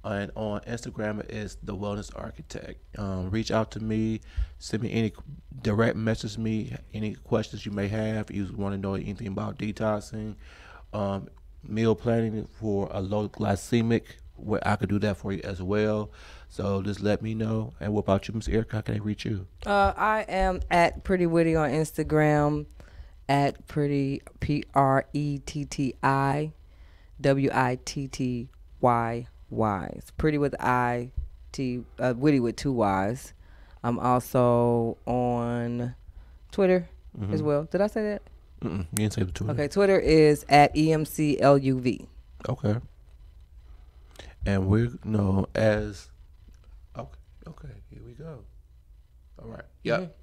and on Instagram it is The Wellness Architect. Reach out to me, send me message me any questions you may have. If you want to know anything about detoxing, meal planning for a low glycemic, where I could do that for you as well. So just let me know. And what about you, Ms. Erica? How can I reach you? I am at Pretty Witty on Instagram, at Pretty PrettyWitty. It's Pretty with Witty with 2 Y's. I'm also on Twitter as well. Did I say that? You didn't say the Twitter. Okay, Twitter is at EMCLUV. Okay. And we're known as... Okay, here we go. All right. Yep.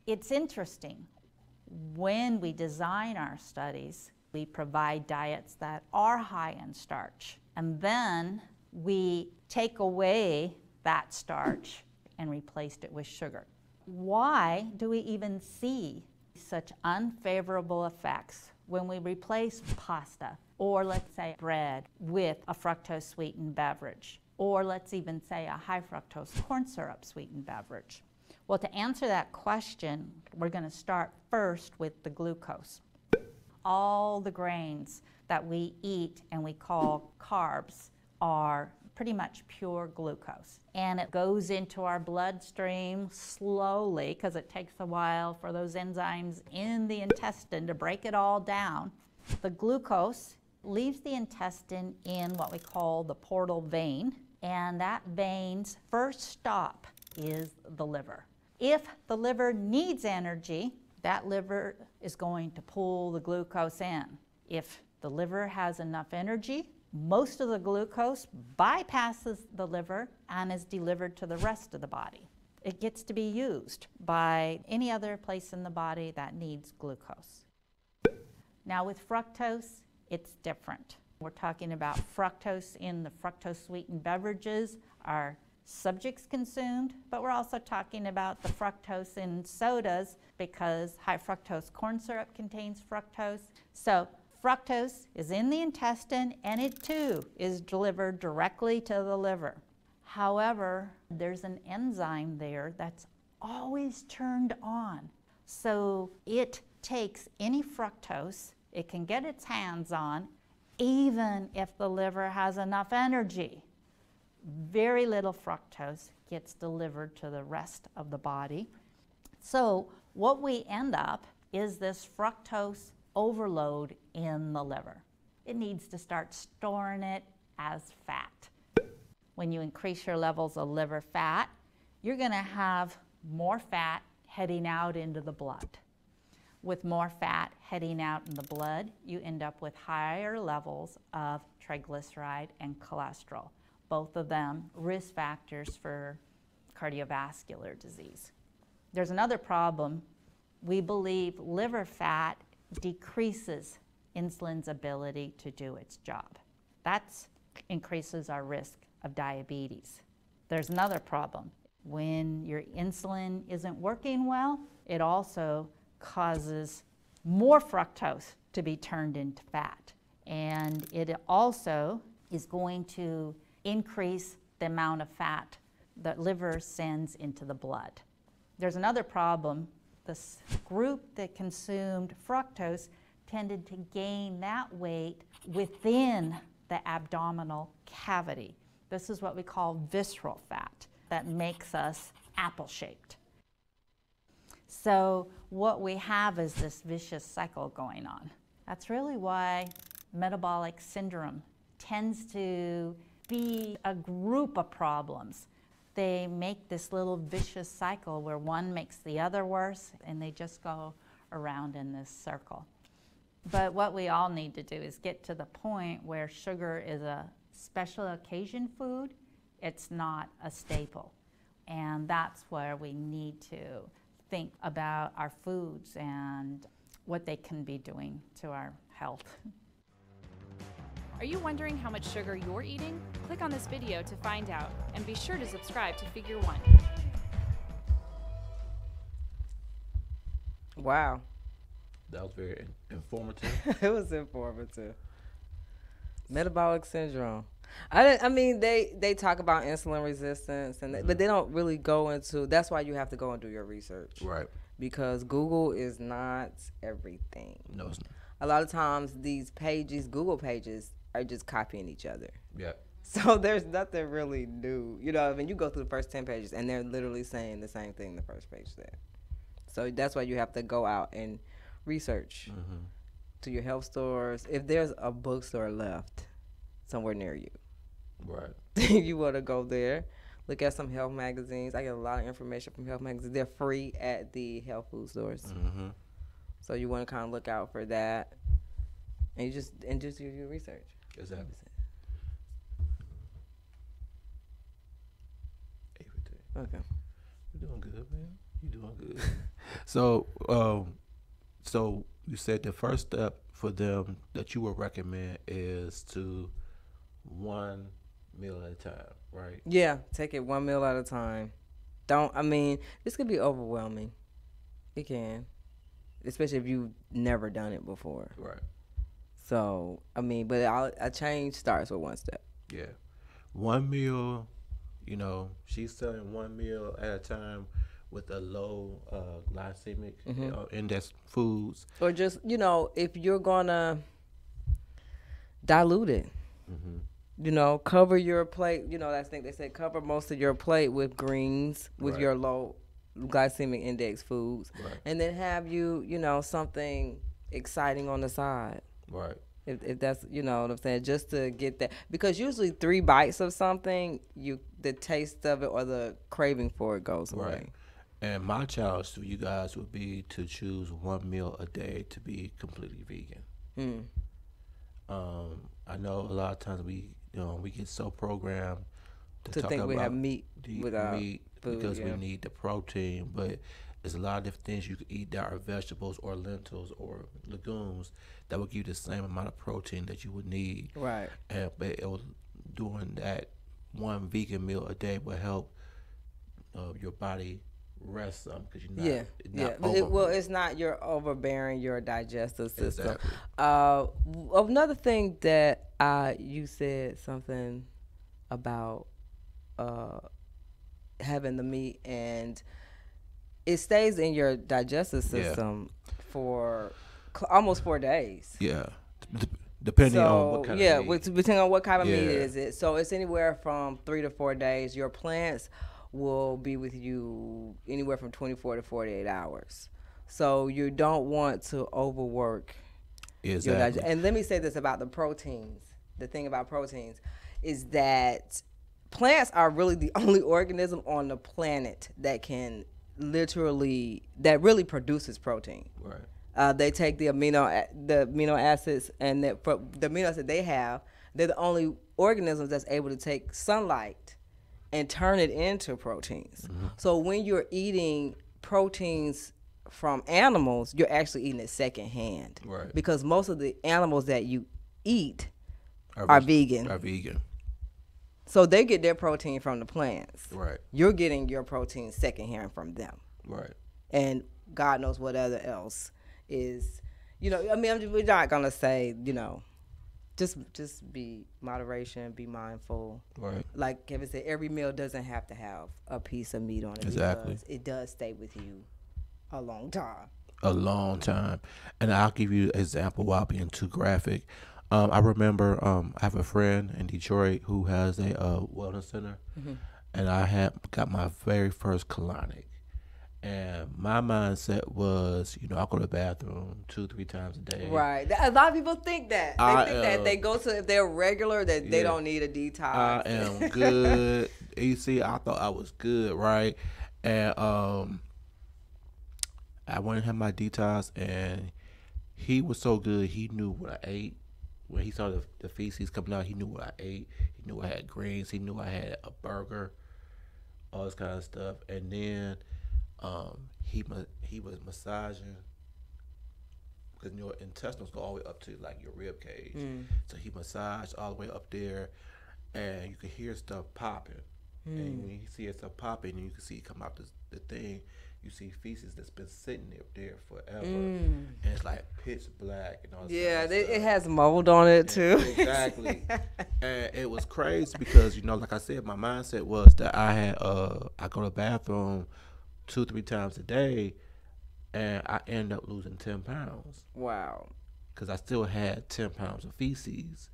It's interesting. When we design our studies, we provide diets that are high in starch. And then we take away that starch and replaced it with sugar. Why do we even see such unfavorable effects when we replace pasta, or let's say bread, with a fructose sweetened beverage, or let's even say a high fructose corn syrup sweetened beverage? Well, to answer that question, we're going to start first with the glucose. All the grains that we eat and we call carbs are pretty much pure glucose. And it goes into our bloodstream slowly, because it takes a while for those enzymes in the intestine to break it all down. The glucose leaves the intestine in what we call the portal vein, and that vein's first stop is the liver. If the liver needs energy, that liver is going to pull the glucose in. If the liver has enough energy, most of the glucose bypasses the liver and is delivered to the rest of the body. It gets to be used by any other place in the body that needs glucose. Now with fructose, it's different. We're talking about fructose in the fructose sweetened beverages our subjects consumed, but we're also talking about the fructose in sodas because high fructose corn syrup contains fructose. So fructose is in the intestine and it too is delivered directly to the liver. However, there's an enzyme there that's always turned on. So it takes any fructose it can get its hands on, even if the liver has enough energy. Very little fructose gets delivered to the rest of the body. So what we end up is this fructose overload in the liver. It needs to start storing it as fat. When you increase your levels of liver fat, you're going to have more fat heading out into the blood. With more fat heading out in the blood, you end up with higher levels of triglyceride and cholesterol, both of them risk factors for cardiovascular disease. There's another problem. We believe liver fat decreases insulin's ability to do its job. That increases our risk of diabetes. There's another problem. When your insulin isn't working well, it also causes more fructose to be turned into fat. And it also is going to increase the amount of fat that liver sends into the blood. There's another problem. This group that consumed fructose tended to gain that weight within the abdominal cavity. This is what we call visceral fat that makes us apple-shaped. So what we have is this vicious cycle going on. That's really why metabolic syndrome tends to be a group of problems. They make this little vicious cycle where one makes the other worse, and they just go around in this circle. But what we all need to do is get to the point where sugar is a special occasion food. It's not a staple. And that's where we need to think about our foods and what they can be doing to our health. Are you wondering how much sugar you're eating? Click on this video to find out, and be sure to subscribe to Figure 1. Wow. That was very informative. It was informative. Metabolic syndrome. They talk about insulin resistance, and but they don't really go into. That's why you have to go and do your research, right? Because Google is not everything. No, it's not. A lot of times these pages, Google pages, are just copying each other. Yeah. So there's nothing really new. You know, I mean, you go through the first 10 pages, and they're literally saying the same thing the first page said. So that's why you have to go out and research to your health stores. If there's a bookstore left somewhere near you, right, you want to go there, look at some health magazines. I get a lot of information from health magazines. They're free at the health food stores. So you want to kind of look out for that, and just do your research. Exactly. Everything. Okay. You're doing good, man. You're doing good. So you said the first step for them that you would recommend is to one meal at a time, right? Yeah, take it one meal at a time. This could be overwhelming. It can, especially if you've never done it before. Right. So, but a change starts with one step. Yeah. One meal, she's selling one meal at a time with a low glycemic index foods. Or just, if you're going to dilute it, cover your plate. I think they said cover most of your plate with greens, with your low glycemic index foods. Right. And then have you, something exciting on the side. Right. If that's, you know what I'm saying, just to get that, because usually 3 bites of something, the taste of it or the craving for it goes away. Right. And my challenge to you guys would be to choose 1 meal a day to be completely vegan. I know a lot of times we get so programmed to talk think about we have meat without meat food, because we need the protein, but there's a lot of different things you can eat that are vegetables or lentils or legumes that will give you the same amount of protein that you would need. Right. But doing that 1 vegan meal a day will help your body rest some because you're not it's not you're overbearing your digestive system. Exactly. Another thing that you said something about having the meat, and it stays in your digestive system for almost 4 days. Yeah. Depending on what kind of meat. Depending on what kind of meat is it. So it's anywhere from 3 to 4 days. Your plants will be with you anywhere from 24 to 48 hours. So you don't want to overwork your digestion. And let me say this about the proteins. The thing about proteins is that plants are really the only organism on the planet that really produces protein. Right. They take the amino acids, and the amino acids they have, they're the only organisms that's able to take sunlight and turn it into proteins. So when you're eating proteins from animals, you're actually eating it secondhand. Right. Because most of the animals that you eat are vegan. So they get their protein from the plants. Right. You're getting your protein secondhand from them. Right. And God knows what other else is. We're not gonna say, just be moderation, be mindful. Right. Like Kevin said, every meal doesn't have to have a piece of meat on it. Exactly. Because it does stay with you a long time. And I'll give you an example without being too graphic. I remember I have a friend in Detroit who has a wellness center, and I got my very first colonic. And my mindset was, I go to the bathroom 2-3 times a day. Right. A lot of people think that. They think that if they're regular, that they don't need a detox. I am good. You see, I thought I was good, right? And I went and had my detox, and he was so good. He knew what I ate. When he saw the feces coming out, he knew what I ate. He knew I had greens. He knew I had a burger, all this kind of stuff. And then he was massaging, because your intestines go all the way up to like your rib cage. So he massaged all the way up there, and you could hear stuff popping. And when you see it stuff popping, you can see it come out the thing. You see feces that's been sitting there forever, and it's like pitch black and all that. Yeah, it has mold on it too. Exactly. And it was crazy because like I said, my mindset was that I go to the bathroom 2-3 times a day, and I end up losing 10 pounds. Wow. Because I still had 10 pounds of feces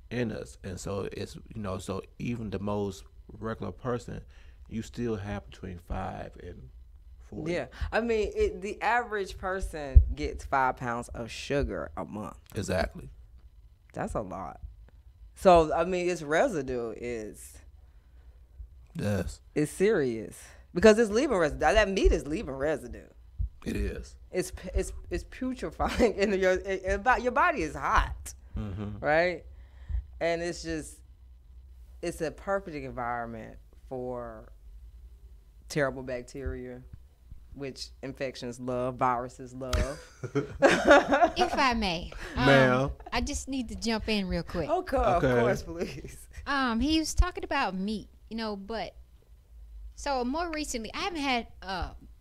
in us, and so it's so even the most regular person, you still have between 5 and 40. Yeah, I mean, the average person gets 5 pounds of sugar a month. Exactly. That's a lot. So I mean, its residue is serious, because it's leaving residue. That meat is leaving residue. It is. It's putrefying, and your body is hot, right? And it's a perfect environment for terrible bacteria, which infections love, viruses love. If I may, ma'am, I just need to jump in real quick. Okay. Of course, please. He was talking about meat, but so more recently, I haven't had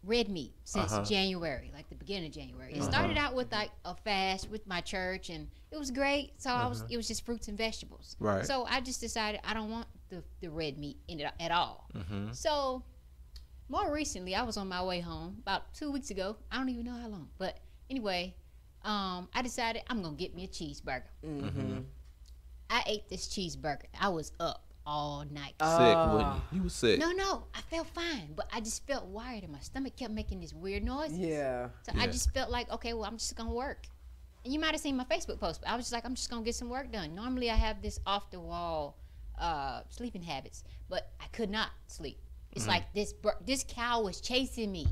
red meat since January, like the beginning of January. It started out with like a fast with my church, and it was great. So it was just fruits and vegetables. Right. So I just decided I don't want the red meat in it at all. So more recently, I was on my way home about 2 weeks ago. I don't even know how long, but anyway, I decided I'm gonna get me a cheeseburger. I ate this cheeseburger. I was up all night. Sick, wouldn't you? You was sick. No, I felt fine, but I just felt wired, and my stomach kept making this weird noise. Yeah. So I just felt like, okay, well, I'm just gonna work. And you might have seen my Facebook post, but I was just like, I'm just going to get some work done. Normally I have this off-the-wall sleeping habits, but I could not sleep. It's like this cow was chasing me.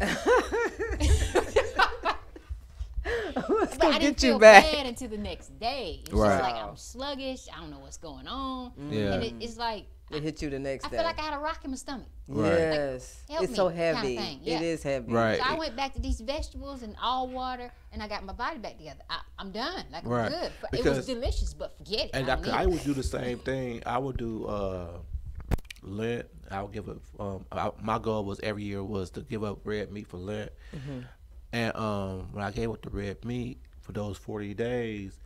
But I didn't feel bad until the next day. It's just like I'm sluggish. I don't know what's going on. Yeah. And it's like it hit you the next day. I feel like I had a rock in my stomach. Yes. Like, it's so heavy. Kind of thing. Yeah. It is heavy. Right. So I went back to these vegetables and all water, and I got my body back together. I'm done. Like, I'm good. Because it was delicious, but forget it. And I would do the same thing. I would do Lent. I would give up. My goal was every year was to give up red meat for Lent. Mm-hmm. And when I gave up the red meat for those 40 days,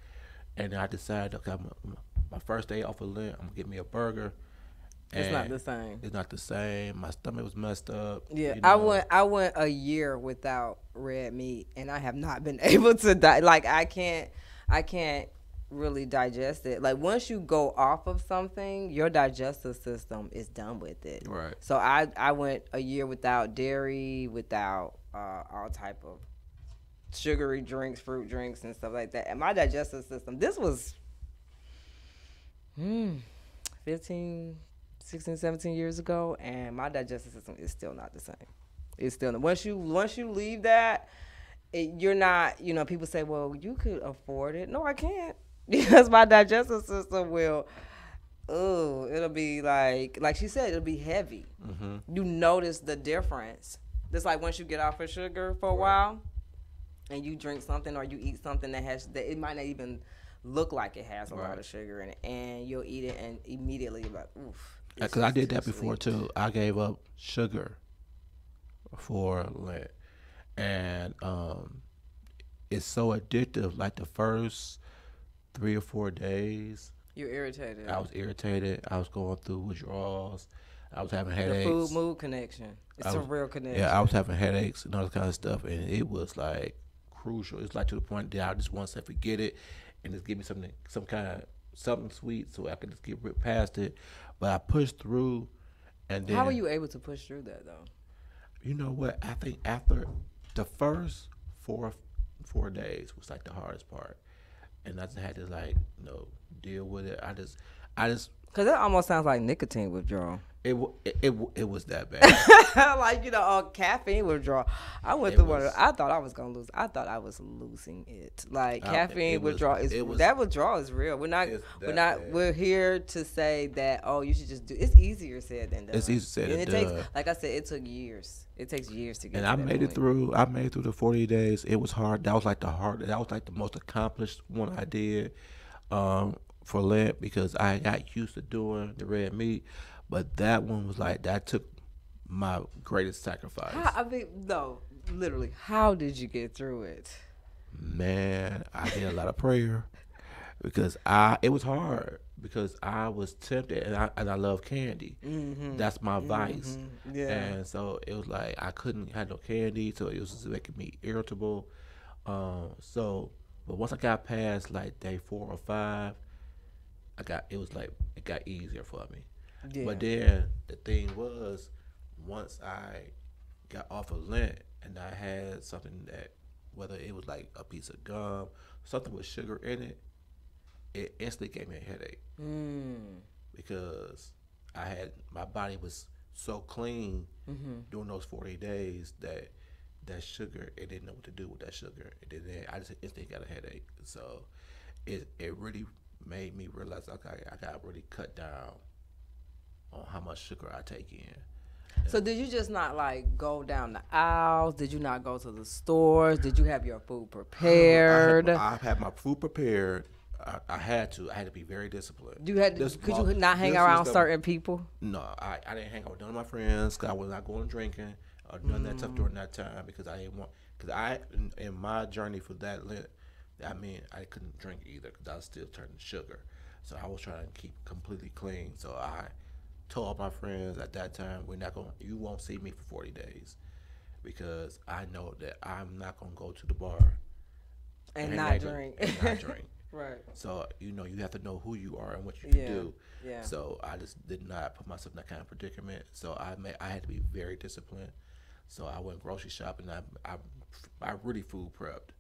and I decided, okay, my first day off of Lent, I'm gonna get me a burger. It's not the same. It's not the same. My stomach was messed up. Yeah, you know? I went a year without red meat, and I have not been able to like I can't really digest it. Like once you go off of something, your digestive system is done with it. Right. So I went a year without dairy, without all type of sugary drinks, fruit drinks, and stuff like that. And my digestive system, this was 15, 16, 17 years ago, and my digestive system is still not the same. It's still once you leave that, you're not. You know, people say, "Well, you could afford it." No, I can't, because my digestive system will. Oh, it'll be like she said, it'll be heavy. Mm-hmm. You notice the difference. Just like once you get off of sugar for a while, and you drink something or you eat something that it might not even look like it has a lot of sugar in it, and you'll eat it and immediately you're like, oof. Because I did that before too. I gave up sugar for Lent, and it's so addictive. Like the first 3 or 4 days, you're irritated. I was irritated. I was going through withdrawals. I was having headaches. The food-mood connection. It's a real connection. Yeah, I was having headaches and all that kind of stuff, and it was like crucial. It's like to the point that I just want to forget it and just give me something sweet so I could just get past it. But I pushed through, and then. How were you able to push through that though? You know what? I think after the first four days was like the hardest part, and I just had to deal with it. I just. Because that almost sounds like nicotine withdrawal. It was that bad. Like, caffeine withdrawal. I went through one. I thought I was gonna lose. I thought I was losing it. Like caffeine withdrawal that withdrawal is real. We're here to say that you should just do. It's easier said than done. It's easier said than done. Takes, like I said, it took years. It takes years to get. And to I made it through. I made it through the 40 days. It was hard. That was like the most accomplished one I did. For Lent, because I got used to doing the red meat, but that one was like that took my greatest sacrifice. Literally, how did you get through it? Man, I did a lot of prayer because it was hard because I was tempted and I love candy. Mm-hmm. That's my vice. Mm-hmm. Yeah. And so it was like I couldn't have no candy, so it was just making me irritable. But once I got past like day 4 or 5. It got easier for me. Yeah. But then the thing was, once I got off of Lent and I had something that, whether it was like a piece of gum, something with sugar in it, it instantly gave me a headache. Because my body was so clean during those 40 days that sugar, it didn't know what to do with that sugar. I just instantly got a headache. So it really made me realize I got really cut down on how much sugar I take in. So did you just not go down the aisles? Did you not go to the stores? Did you have your food prepared? I had my food prepared. I had to be very disciplined. Could you not hang around certain people? No, I didn't hang out with none of my friends because I was not going drinking or none of that stuff during that time because I didn't want. Because in my journey for that Lent, I couldn't drink either because I was still turning sugar. So I was trying to keep completely clean. So I told all my friends at that time, you won't see me for 40 days because I know that I'm not going to go to the bar and not drink. Right. So, you have to know who you are and what you can do. Yeah. So I just did not put myself in that kind of predicament. So I had to be very disciplined. So I went grocery shopping. I really food prepped.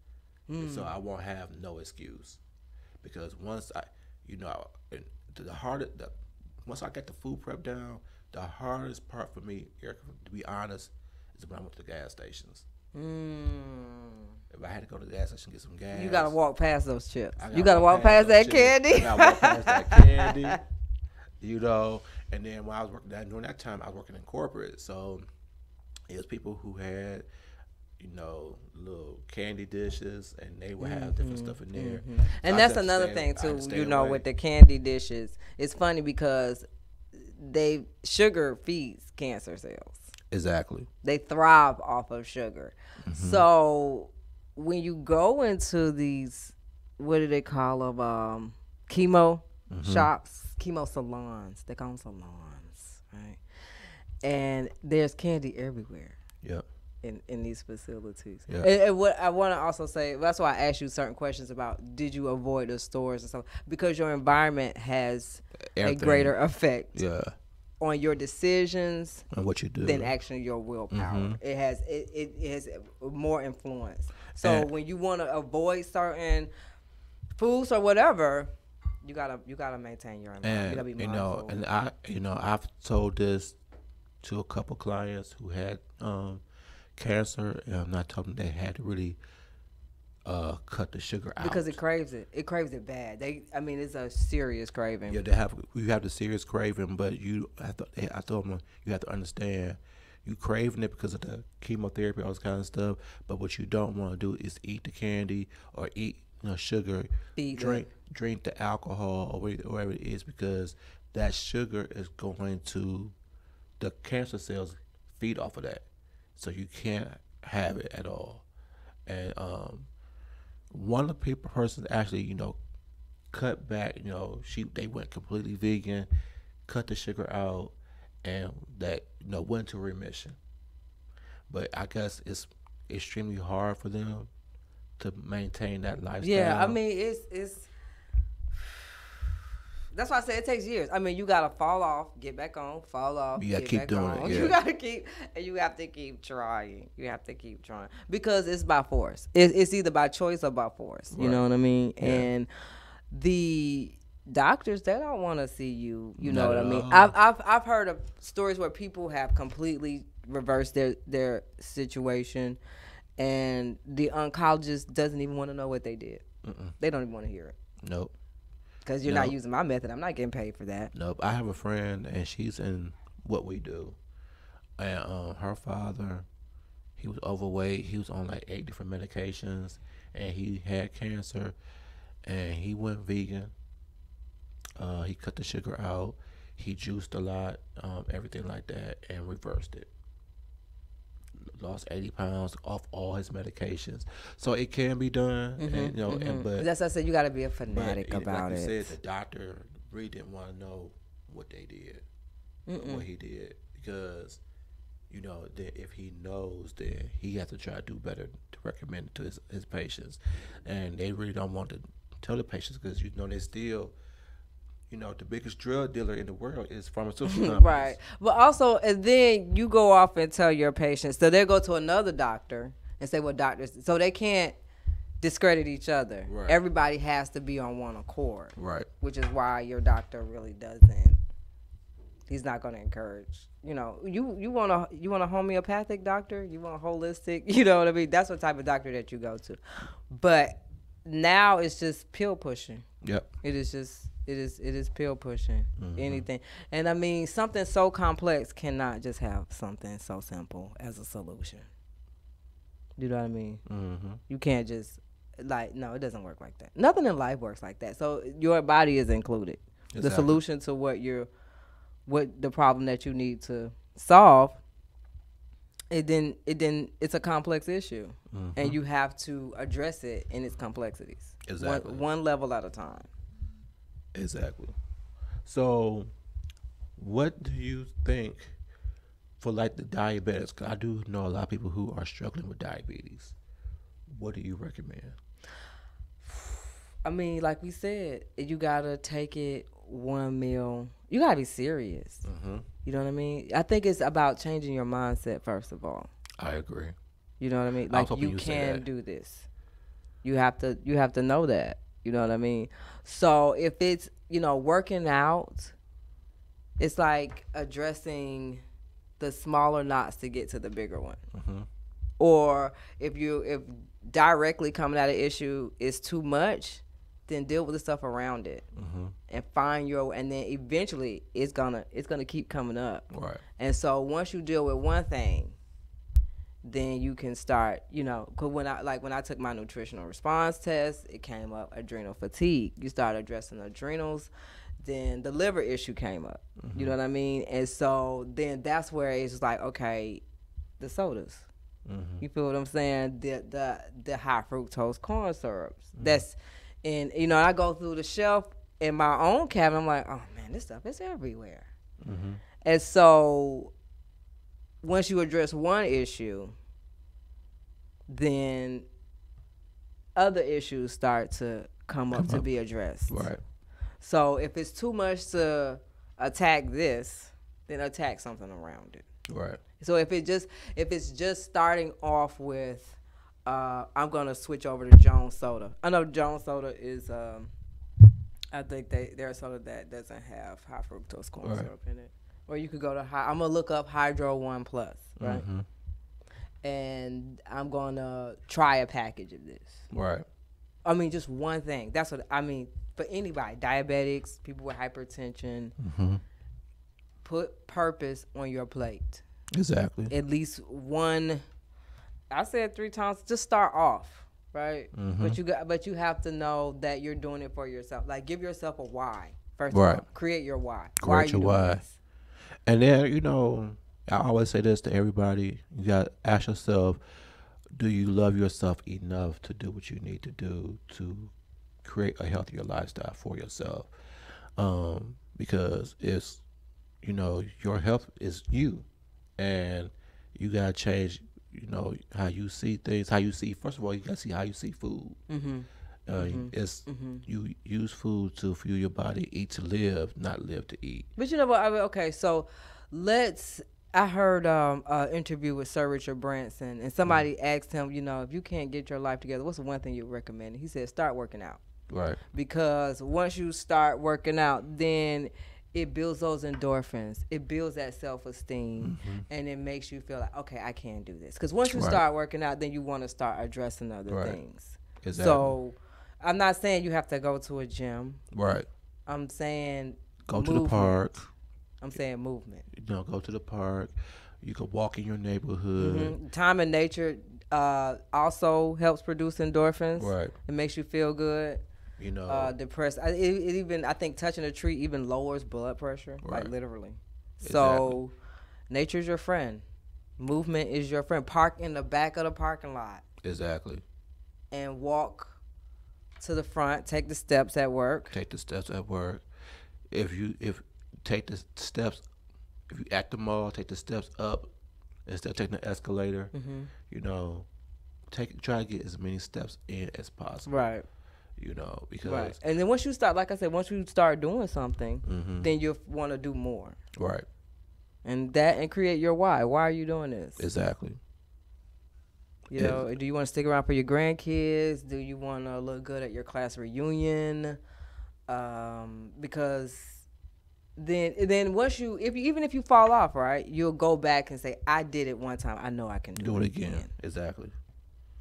So I won't have no excuse, because once I, once I get the food prep down, the hardest part for me, Erica, to be honest, is when I went to the gas stations. If I had to go to the gas station and get some gas, you gotta walk past those chips. You gotta walk past that candy. I gotta walk past that candy. And then when I was working during that time, I was working in corporate, so it was people who had, little candy dishes, and they would have different stuff in there. So and that's another thing too. With the candy dishes, it's funny because sugar feeds cancer cells. Exactly. They thrive off of sugar. So when you go into these, what do they call them? Chemo shops, chemo salons. They call them salons, right? And there's candy everywhere. Yep. In these facilities. Yep. And what I want to also say, that's why I asked you certain questions about did you avoid the stores and stuff, because your environment has a greater effect. Yeah. On your decisions and what you do than actually your willpower. It has more influence. So when you want to avoid certain foods or whatever, you gotta maintain your environment. You gotta be mindful. And I've told this to a couple clients who had cancer, and I told them they had to really cut the sugar out because it craves it. It craves it bad. It's a serious craving. Yeah, you have the serious craving, but I told them you have to understand, you craving it because of the chemotherapy, all this kind of stuff. But what you don't want to do is eat the candy or eat sugar, drink the alcohol or whatever it is, because that sugar is going to, the cancer cells feed off of that, so you can't have it at all. And one of the persons actually, cut back. They went completely vegan, cut the sugar out, and that went to remission. But I guess it's extremely hard for them to maintain that lifestyle. Yeah, it's. That's why I say it takes years. You gotta fall off, get back on, fall off. You gotta keep doing it. Yeah. You gotta keep, and you have to keep trying. You have to keep trying because it's by force. It's either by choice or by force. You know what I mean? Yeah. And the doctors, they don't want to see you. You know what I mean? I've heard of stories where people have completely reversed their situation, and the oncologist doesn't even want to know what they did. They don't even want to hear it. Nope. Because you're not using my method. I'm not getting paid for that. Nope. I have a friend, and she's in what we do. And her father, he was overweight. He was on like 8 different medications, and he had cancer, and he went vegan. He cut the sugar out. He juiced a lot, everything like that, and reversed it. Lost 80 pounds off all his medications, so it can be done. And, but that's what I said. You got to be a fanatic about like it. You said, the doctor really didn't want to know what they did, what he did, because that if he knows, then he has to try to do better to recommend it to his patients, and they really don't want to tell the patients because they still. The biggest drug dealer in the world is pharmaceutical companies. Right. But also, and then you go off and tell your patients. So they go to another doctor and say, well, doctors, so they can't discredit each other. Right. Everybody has to be on one accord. Right. Which is why your doctor really doesn't. He's not going to encourage. You want a homeopathic doctor? You want a holistic? You know what I mean? That's what type of doctor that you go to. But now it's just pill pushing. Yep. It is pill pushing. Anything. And something so complex cannot just have something so simple as a solution. You know what I mean? You can't just no, it doesn't work like that. Nothing in life works like that. So your body is included. Exactly. The solution to what the problem that you need to solve, it's a complex issue. And you have to address it in its complexities. Exactly. One level at a time. Exactly. So, what do you think for the diabetics? 'Cause I do know a lot of people who are struggling with diabetes. What do you recommend? Like we said, you gotta take it one meal. You gotta be serious. You know what I mean? I think it's about changing your mindset first of all. I agree. You know what I mean? You can do this. You have to know that. You know what I mean? So if it's, working out, it's like addressing the smaller knots to get to the bigger one. Or if directly coming at an issue is too much, then deal with the stuff around it and find and then eventually it's gonna keep coming up. Right. And so once you deal with one thing, then you can start, because when I took my nutritional response test, it came up adrenal fatigue. You start addressing adrenals, then the liver issue came up. You know what I mean? And so then that's where it's like, okay, the sodas. You feel what I'm saying? The high fructose corn syrups. That's, and I go through the shelf in my own cabinet. I'm like, oh man, this stuff is everywhere. And so once you address one issue, then other issues start to come up to be addressed. Right. So if it's too much to attack this, then attack something around it. Right. So if it's just starting off with, I'm gonna switch over to Jones Soda. I know Jones Soda is, I think they're a soda that doesn't have high fructose corn syrup in it. Or you could go to I'm gonna look up Hydro 1 Plus, right? And I'm gonna try a package of this. Right. I mean, just one thing. That's what I mean for anybody, diabetics, people with hypertension. Put purpose on your plate. Exactly. At least one. I said 3 times. Just start off, right? But you have to know that you're doing it for yourself. Like, give yourself a why first. Of all, create your why. Create your why. And then I always say this to everybody: you got to ask yourself, do you love yourself enough to do what you need to do to create a healthier lifestyle for yourself? Because it's your health is you, and you gotta change how you see things, how you see. First of all, you gotta see how you see food. You use food to fuel your body, eat to live, not live to eat. But you know what? Okay, so I heard an interview with Sir Richard Branson, and somebody asked him, if you can't get your life together, what's the one thing you recommend? He said, start working out. Right. Because once you start working out, then it builds those endorphins. It builds that self-esteem, and it makes you feel like, okay, I can do this. Because once you start working out, then you want to start addressing other things. Exactly. So I'm not saying you have to go to a gym. Right. I'm saying go to the park. I'm saying movement. Go to the park. You can walk in your neighborhood. Time in nature also helps produce endorphins. Right. It makes you feel good. Depressed. It even, I think touching a tree even lowers blood pressure, like literally. Exactly. So nature's your friend. Movement is your friend. Park in the back of the parking lot. Exactly. And walk to the front. Take the steps at work. If take the steps, if you at the mall, take the steps up instead of taking the escalator. Try to get as many steps in as possible. Right. Because and then once you start, like I said, once you start doing something, then you'll want to do more. Right. And create your why. Why are you doing this? Exactly. Do you want to stick around for your grandkids? Do you want to look good at your class reunion? Because then once even if you fall off, right, you'll go back and say, I did it one time. I know I can do it again. Exactly.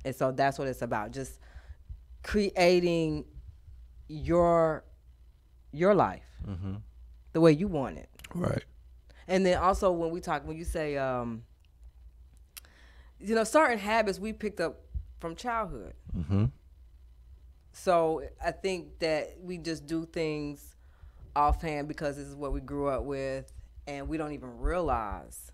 And so that's what it's about. Just creating your life the way you want it. Right. And then also when you say, certain habits we picked up from childhood. So I think that we just do things offhand because this is what we grew up with, and we don't even realize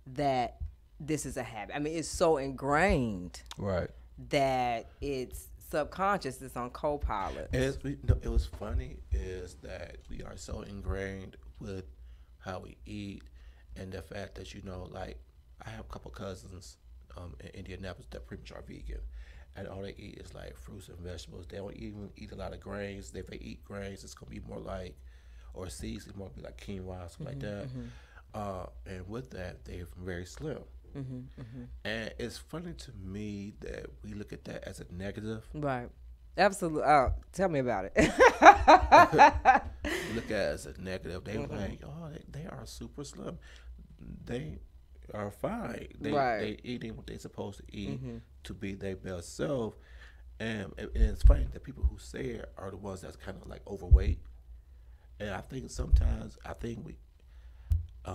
that this is a habit. I mean, it's so ingrained. Right. That it's subconscious. It's on co-pilot. And it was funny is that we are so ingrained with how we eat, and the fact that like I have a couple cousins in Indianapolis that pretty much are vegan, and all they eat is like fruits and vegetables. They don't even eat a lot of grains. If they eat grains, it's gonna be more like, or seeds, it's more be like quinoa, something like that. And with that, they're very slim. And it's funny to me that we look at that as a negative. Right. Absolutely. Tell me about it. We look at it as a negative. They like, oh, they are super slim. They are fine. They eating what they're supposed to eat to be their best self. And it's funny that people who say it are the ones that's kind of like overweight. And I think sometimes we a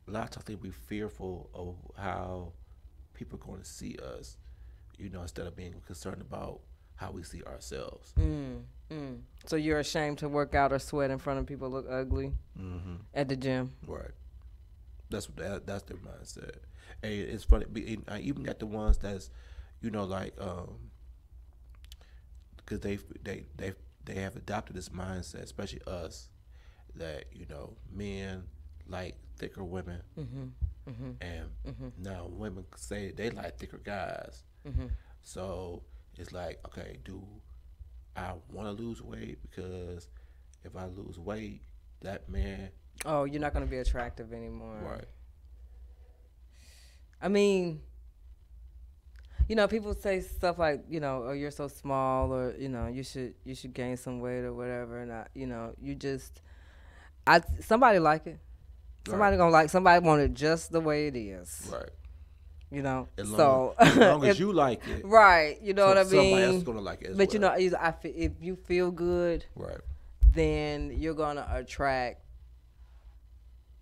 lot of times I think we're fearful of how people are going to see us, instead of being concerned about how we see ourselves. So you're ashamed to work out or sweat in front of people look ugly at the gym? Right. That's their mindset. And it's funny, I even got the ones that's, like, because they have adopted this mindset, especially us, that men like thicker women, and now women say they like thicker guys. So it's like, okay, do I want to lose weight? Because if I lose weight, that man. Oh, you're not going to be attractive anymore. Right. I mean, people say stuff like, oh, you're so small, or, you should gain some weight or whatever. And somebody like it. Somebody gonna like, somebody want it just the way it is. Right. As long as you like it. Right. You know what I mean? Somebody else is gonna like it as well. But if you feel good, right, then you're gonna attract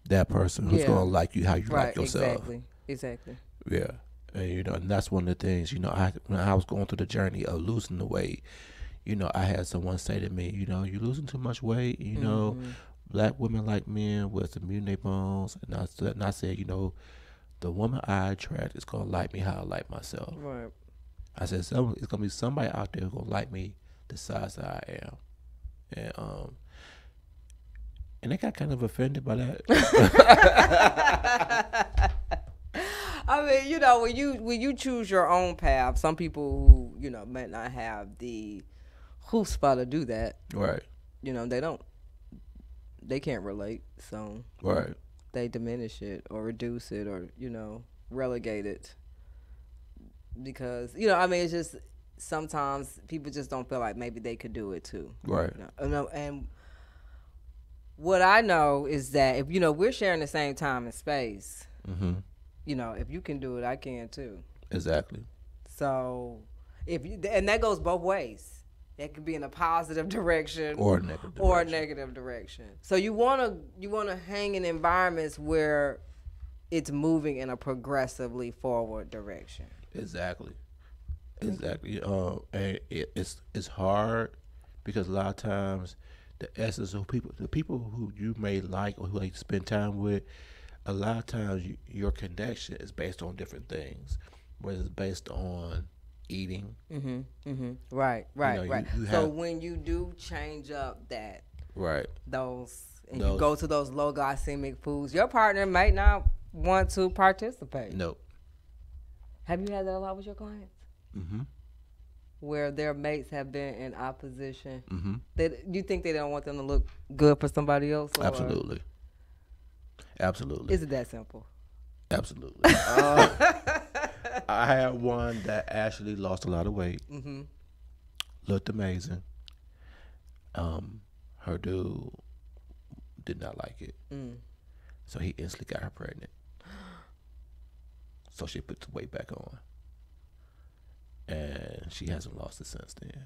that person who's gonna like you how you like yourself. Exactly. Yeah. And and that's one of the things, when I was going through the journey of losing the weight, I had someone say to me, you're losing too much weight, black women like men with some meat in their bones. And I said, the woman I attract is gonna like me how I like myself. Right. I said, it's gonna be somebody out there who's gonna like me the size that I am. And they got kind of offended by that. I mean, when you choose your own path, some people who, may not have the chutzpah to do that. Right. They can't relate. So right. They diminish it or reduce it or, relegate it. Because, it's just sometimes people just don't feel like maybe they could do it too. Right. And what I know is that if, we're sharing the same time and space, if you can do it, I can too. Exactly. So and that goes both ways. It could be in a positive direction or a negative direction. So you wanna hang in environments where it's moving in a progressively forward direction. Exactly. And it's hard because a lot of times the essence of the people who you may like or who like to spend time with, a lot of times your connection is based on different things, whether it's based on eating. Right. So when you do change up that, right, you go to those low glycemic foods, your partner might not want to participate. Nope. Have you had that a lot with your clients? Where their mates have been in opposition. You think they don't want them to look good for somebody else? Or? Absolutely. Is it that simple? Absolutely. I had one that actually lost a lot of weight. Looked amazing. Her dude did not like it. So he instantly got her pregnant. So she put the weight back on. And she hasn't lost it since then.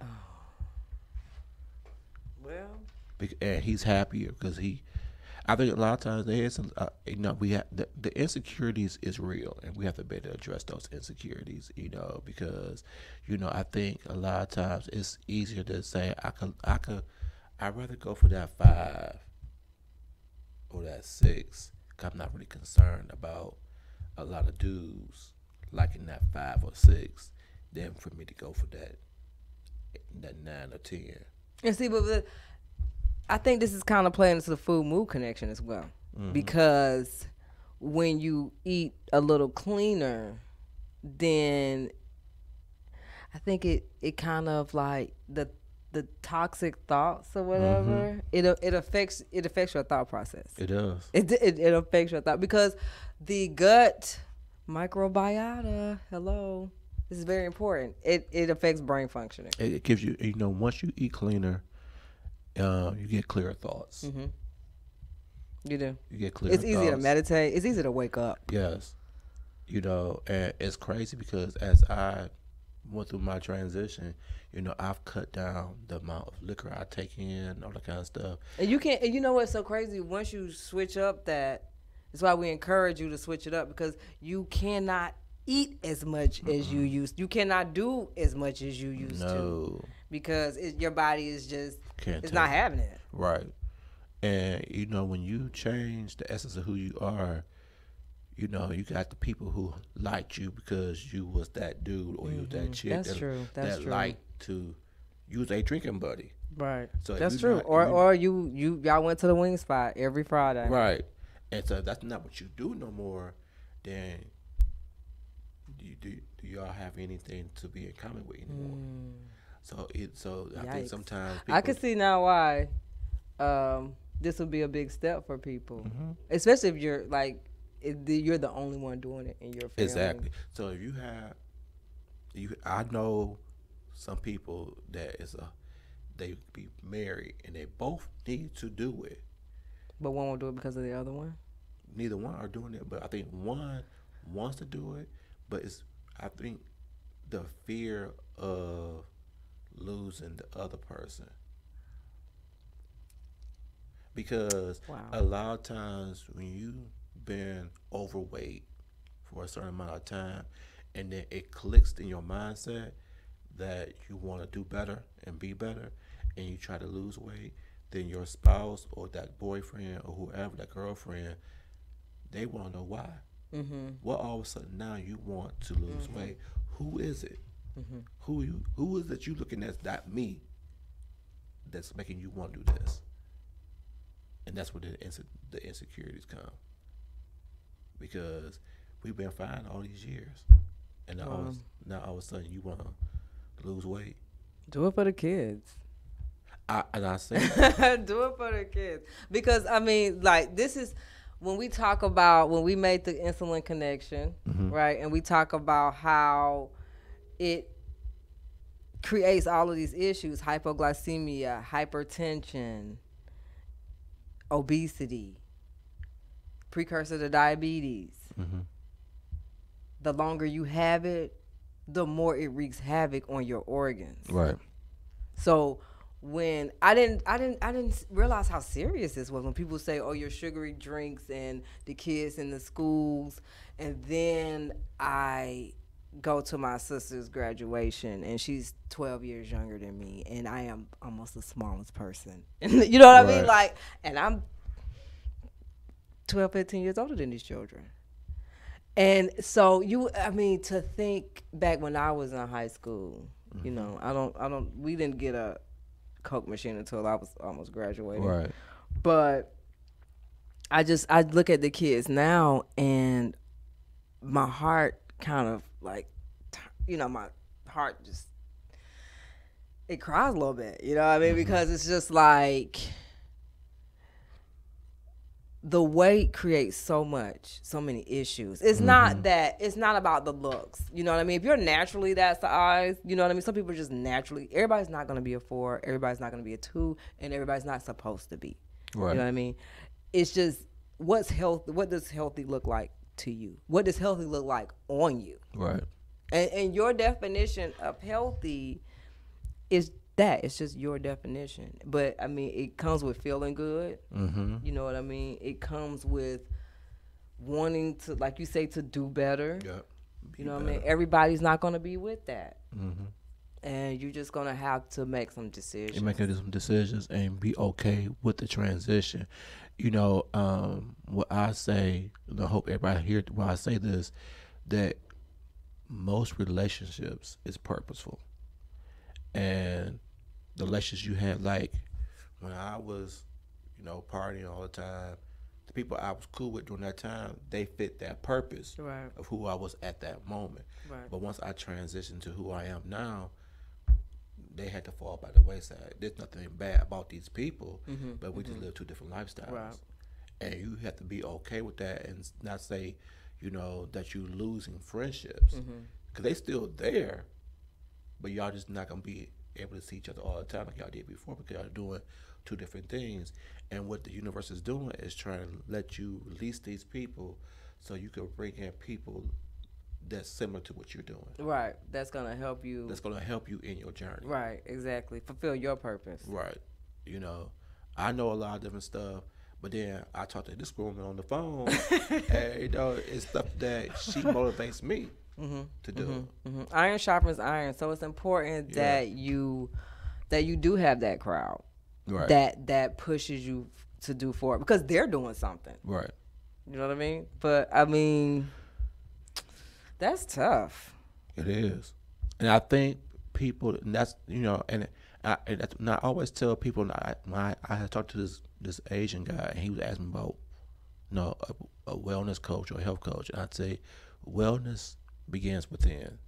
Well. And he's happier because I think a lot of times there is some, we have the insecurities is real, and we have to be able to address those insecurities, because, I think a lot of times it's easier to say I'd rather go for that 5 or that 6, because I'm not really concerned about a lot of dudes liking that 5 or 6, than for me to go for that 9 or 10. And see, but I think this is kind of playing into the food mood connection as well, because when you eat a little cleaner, then I think it kind of like the the toxic thoughts or whatever, it affects your thought process. It does. It affects your thought because the gut microbiota, this is very important. It affects brain functioning. It gives you, once you eat cleaner, you get clearer thoughts. Mm-hmm. You do. You get clearer thoughts. It's easy to meditate. It's easy to wake up. Yes. And it's crazy because as I went through my transition, I've cut down the amount of liquor I take in, all that kind of stuff. And you can't. And you know what's so crazy? Once you switch up that's why we encourage you to switch it up, because you cannot eat as much as you used. You cannot do as much as you used to, because your body is just it's not having it. Right. And when you change the essence of who you are, you got the people who liked you because you was that dude or you was that chick that liked to use a drinking buddy. Right. So that's true. Or y'all went to the wing spot every Friday. Right. And so that's not what you do no more. Then do y'all have anything to be in common with anymore? So I think sometimes people, I can see now why this would be a big step for people, especially if you're you're the only one doing it in your family. Exactly. So if I know some people that they be married and they both need to do it, but one won't do it because of the other one. Neither one are doing it, but I think one wants to do it, but I think the fear of losing the other person. Because a lot of times when you've been overweight for a certain amount of time and then it clicks in your mindset that you want to do better and be better and you try to lose weight, then your spouse or that boyfriend or whoever, that girlfriend, they want to know why. Well, all of a sudden now you want to lose weight. Who is it? Who is it you looking at? That me that's making you want to do this. And that's where the insecurities come. Because we've been fine all these years. And now all of a sudden you want to lose weight. Do it for the kids. I say do it for the kids. Because, this is when we made the insulin connection, right? And we talk about how it creates all of these issues: hypoglycemia, hypertension, obesity, precursor to diabetes. The longer you have it, the more it wreaks havoc on your organs. Right. So when I didn't realize how serious this was when people say, "Oh, your sugary drinks and the kids in the schools," and then I go to my sister's graduation and she's 12 years younger than me and I am almost the smallest person. You know what I mean? And I'm 12, 15 years older than these children. And so to think back when I was in high school, we didn't get a Coke machine until I was almost graduating. Right. But I look at the kids now and my heart kind of my heart just, it cries a little bit, because it's just like the weight creates so many issues. It's not about the looks. You know what I mean? If you're naturally that size, you know what I mean? Some people are just naturally, everybody's not going to be a 4, everybody's not going to be a 2, and everybody's not supposed to be. Right. You know what I mean? It's just, what does healthy look like to you? What does healthy look like on you? Right. And your definition of healthy is that. It's just your definition. But, it comes with feeling good. You know what I mean? It comes with wanting to, like you say, to do better. Yeah. You know what I mean? Everybody's not going to be with that. And you're just going to have to make some decisions. You make some decisions and be okay with the transition. What I say, and I hope everybody hears when I say this, that most relationships is purposeful. And the relationships you had, like when I was, partying all the time, the people I was cool with during that time, they fit that purpose of who I was at that moment. Right. But once I transitioned to who I am now, they had to fall by the wayside. There's nothing bad about these people, but we just live two different lifestyles. Right. And you have to be okay with that and not say, you know, that you're losing friendships. Because they still there, but y'all just not going to be able to see each other all the time like y'all did before because y'all are doing two different things. And what the universe is doing is trying to let you release these people so you can bring in people that's similar to what you're doing. Right. That's going to help you. That's going to help you in your journey. Right. Exactly. Fulfill your purpose. Right. You know, I know a lot of different stuff, but then I talk to this woman on the phone, and, you know, it's stuff that she motivates me to do. Iron sharpens iron. So it's important that you do have that crowd. Right. That pushes you to do forward because they're doing something. Right. You know what I mean? But I mean, that's tough. It is, and I think people. And that's, you know, and I always tell people. I had talked to this Asian guy, and he was asking about, you know, a wellness coach or a health coach, and I'd say, wellness begins within.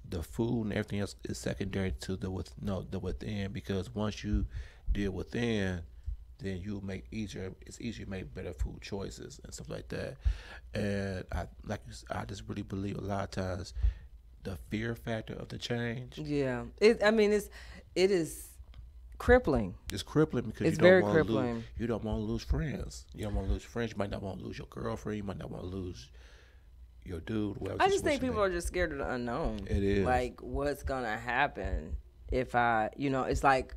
The food and everything else is secondary to the within, because once you deal within, then it's easier to make better food choices and stuff like that. And I just really believe a lot of times the fear factor of the change. Yeah, it is crippling. It's crippling because you don't want to lose friends. You don't want to lose friends. You might not want to lose your girlfriend. You might not want to lose your dude. I just think people are just scared of the unknown. It is. Like, what's going to happen if I, you know, it's like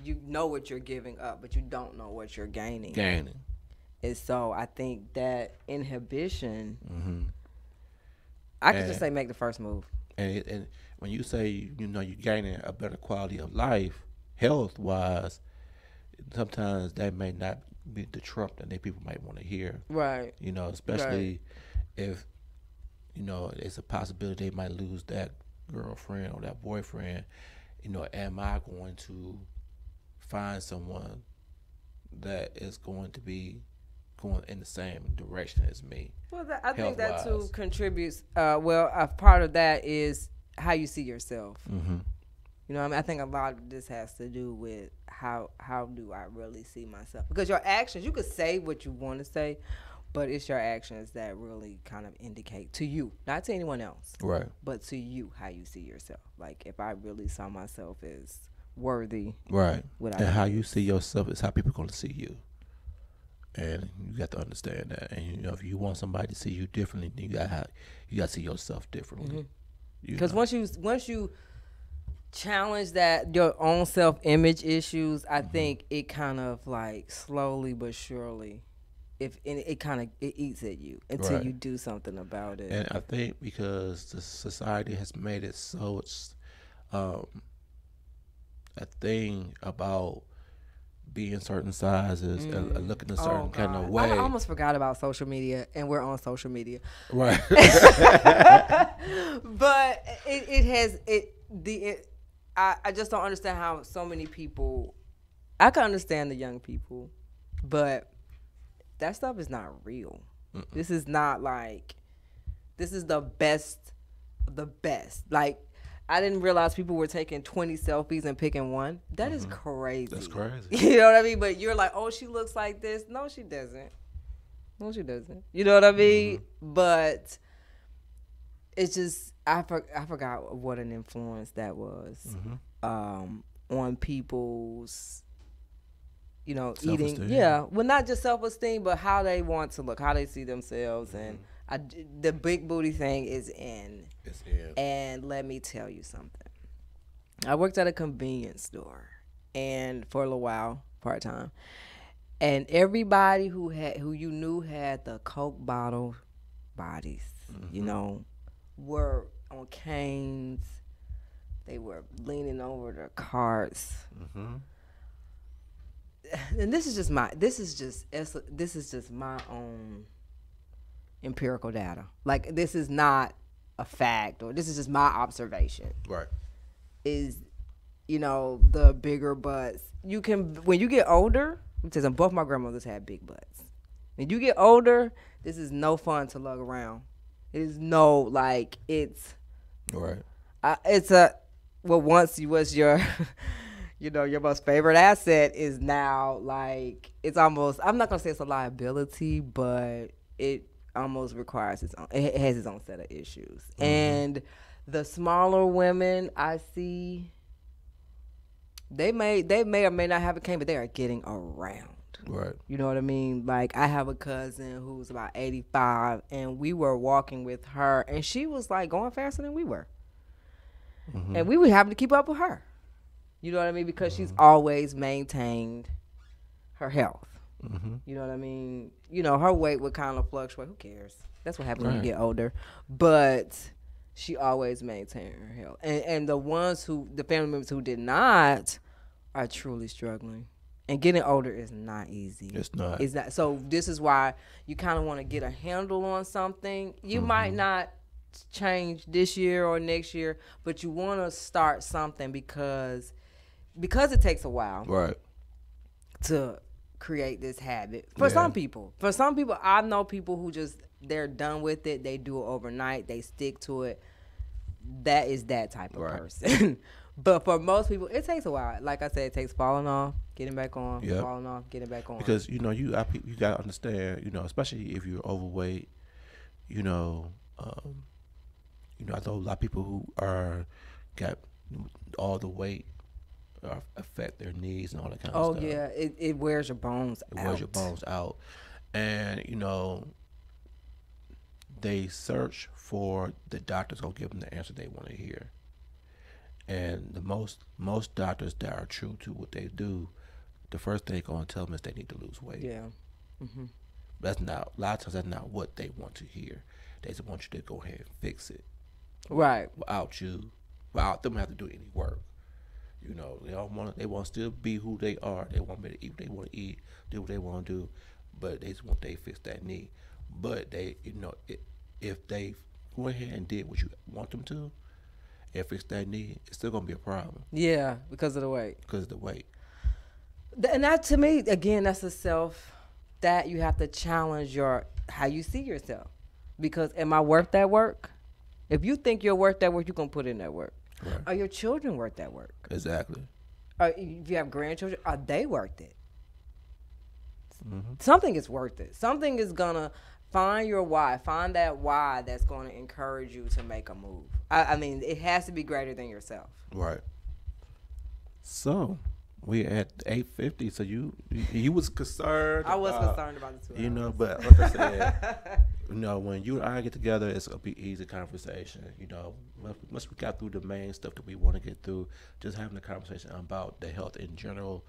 you know what you're giving up, but you don't know what you're gaining. And so I think that inhibition, I could just say make the first move. And when you say, you know, you're gaining a better quality of life, health-wise, sometimes that may not be the Trump that people might want to hear. Right. You know, especially if, you know, it's a possibility they might lose that girlfriend or that boyfriend. You know, am I going to find someone that is going to be going in the same direction as me? Well, I think that too contributes. A part of that is how you see yourself. You know what I mean? I think a lot of this has to do with how do I really see myself? Because your actions, you could say what you want to say, but it's your actions that really kind of indicate to you, not to anyone else, right? But to you, how you see yourself. Like, if I really saw myself as worthy, right? And how you see yourself is how people are going to see you, and you got to understand that. And you know, if you want somebody to see you differently, then you got to see yourself differently. Because once you challenge that your own self-image issues, I think it kind of like slowly but surely. It eats at you until you do something about it. And I think because the society has made it so it's a thing about being certain sizes and looking a certain kind of way. I almost forgot about social media, and we're on social media. Right. But I just don't understand how so many people. I can understand the young people, but that stuff is not real. This is not like, this is the best of the best. Like, I didn't realize people were taking 20 selfies and picking one. That is crazy. That's crazy. You know what I mean? But you're like, oh, she looks like this. No, she doesn't. No, she doesn't. You know what I mean? But it's just, I forgot what an influence that was on people's, you know, eating. Yeah. Well, not just self-esteem, but how they want to look, how they see themselves. And the big booty thing is in. It's in. And let me tell you something. I worked at a convenience store, and for a little while, part-time. And everybody who you knew had the Coke bottle bodies, you know, were on canes. They were leaning over their carts. And this is just my own empirical data. Like, this is not a fact, or this is just my observation. Right. Is, you know, the bigger butts. You can, when you get older, because both my grandmothers had big butts. When you get older, this is no fun to lug around. It is no, like, it's. Right. what once was your, your most favorite asset is now like, it's almost, I'm not going to say it's a liability, but it almost requires it has its own set of issues. Mm-hmm. And the smaller women I see, they may or may not have a cane, but they are getting around. Right. You know what I mean? Like, I have a cousin who's about 85, and we were walking with her, and she was like going faster than we were. Mm-hmm. And we were having to keep up with her. You know what I mean? Because she's always maintained her health. Mm-hmm. You know what I mean? Her weight would kind of fluctuate. Who cares? That's what happens when you get older. But she always maintained her health. And the family members who did not are truly struggling. And getting older is not easy. It's not. So this is why you kind of want to get a handle on something. You might not change this year or next year, but you want to start something because it takes a while. Right. To create this habit. For some people, I know people who they're done with it. They do it overnight. They stick to it. That is that type of person. But for most people, it takes a while. Like I said, it takes falling off, getting back on, falling off, getting back on. Because you gotta understand, especially if you're overweight, I know a lot of people who got all the weight affect their knees and all that kind of stuff. Oh yeah, it wears your bones out. It wears your bones out, and they search for the doctors gonna give them the answer they want to hear. And the most doctors that are true to what they do, the first thing they're gonna tell them is they need to lose weight. Yeah. Mm-hmm. That's not, a lot of times that's not what they want to hear. They just want you to go ahead and fix it. Right. Without them having to do any work. They want to still be who they are. They want to eat what they want to eat, do what they want to do, but they just want they fix that knee. But they, if they go ahead and did what you want them to, and fix that knee, it's still gonna be a problem. Yeah, because of the weight. Because of the weight. And that, to me, again, that's a self that you have to challenge how you see yourself. Because am I worth that work? If you think you're worth that work, you're gonna put in that work. Right. Are your children worth that work? Exactly. If you have grandchildren, are they worth it? Mm-hmm. Something is worth it. Something is gonna find your why. Find that why that's going to encourage you to make a move. I mean, it has to be greater than yourself. Right. So we at 8:50. So you was concerned. I was concerned about the 2 hours. But like I said, when you and I get together, it's gonna be easy conversation. Once we got through the main stuff that we want to get through, just having a conversation about the health in general.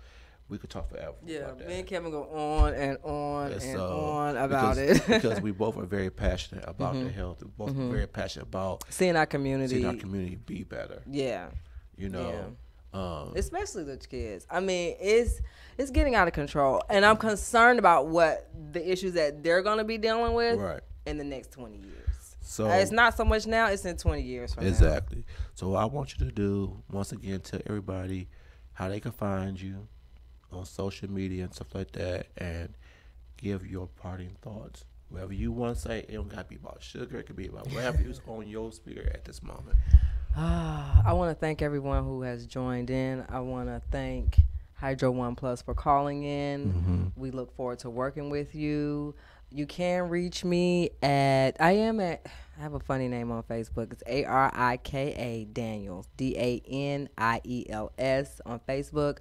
We could talk forever. Yeah, me and Kevin go on and on on about it. Because we both are very passionate about the health. We're both very passionate about seeing our community be better. Yeah. Especially the kids. I mean, it's getting out of control. And I'm concerned about what the issues that they're going to be dealing with in the next 20 years. So it's not so much now, it's in 20 years from now. Exactly. So what I want you to do, once again, tell everybody how they can find you on social media and stuff like that, and give your parting thoughts. Whatever you want to say, it don't got to be about sugar. It could be about whatever is on your spirit at this moment. I want to thank everyone who has joined in. I want to thank Hydro One Plus for calling in. Mm-hmm. We look forward to working with you. You can reach me at, I have a funny name on Facebook. It's ARIKA Daniels, DANIELS on Facebook.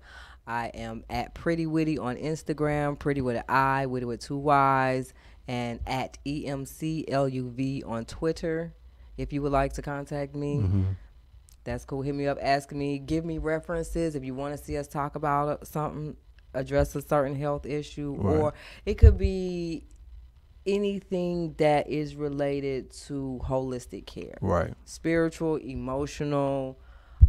I am at Pretty Witty on Instagram, Pretty with an I, Witty with 2 Y's, and at EMCLUV on Twitter. If you would like to contact me, that's cool. Hit me up, ask me, give me references if you want to see us talk about something, address a certain health issue, or it could be anything that is related to holistic care. Right. Spiritual, emotional.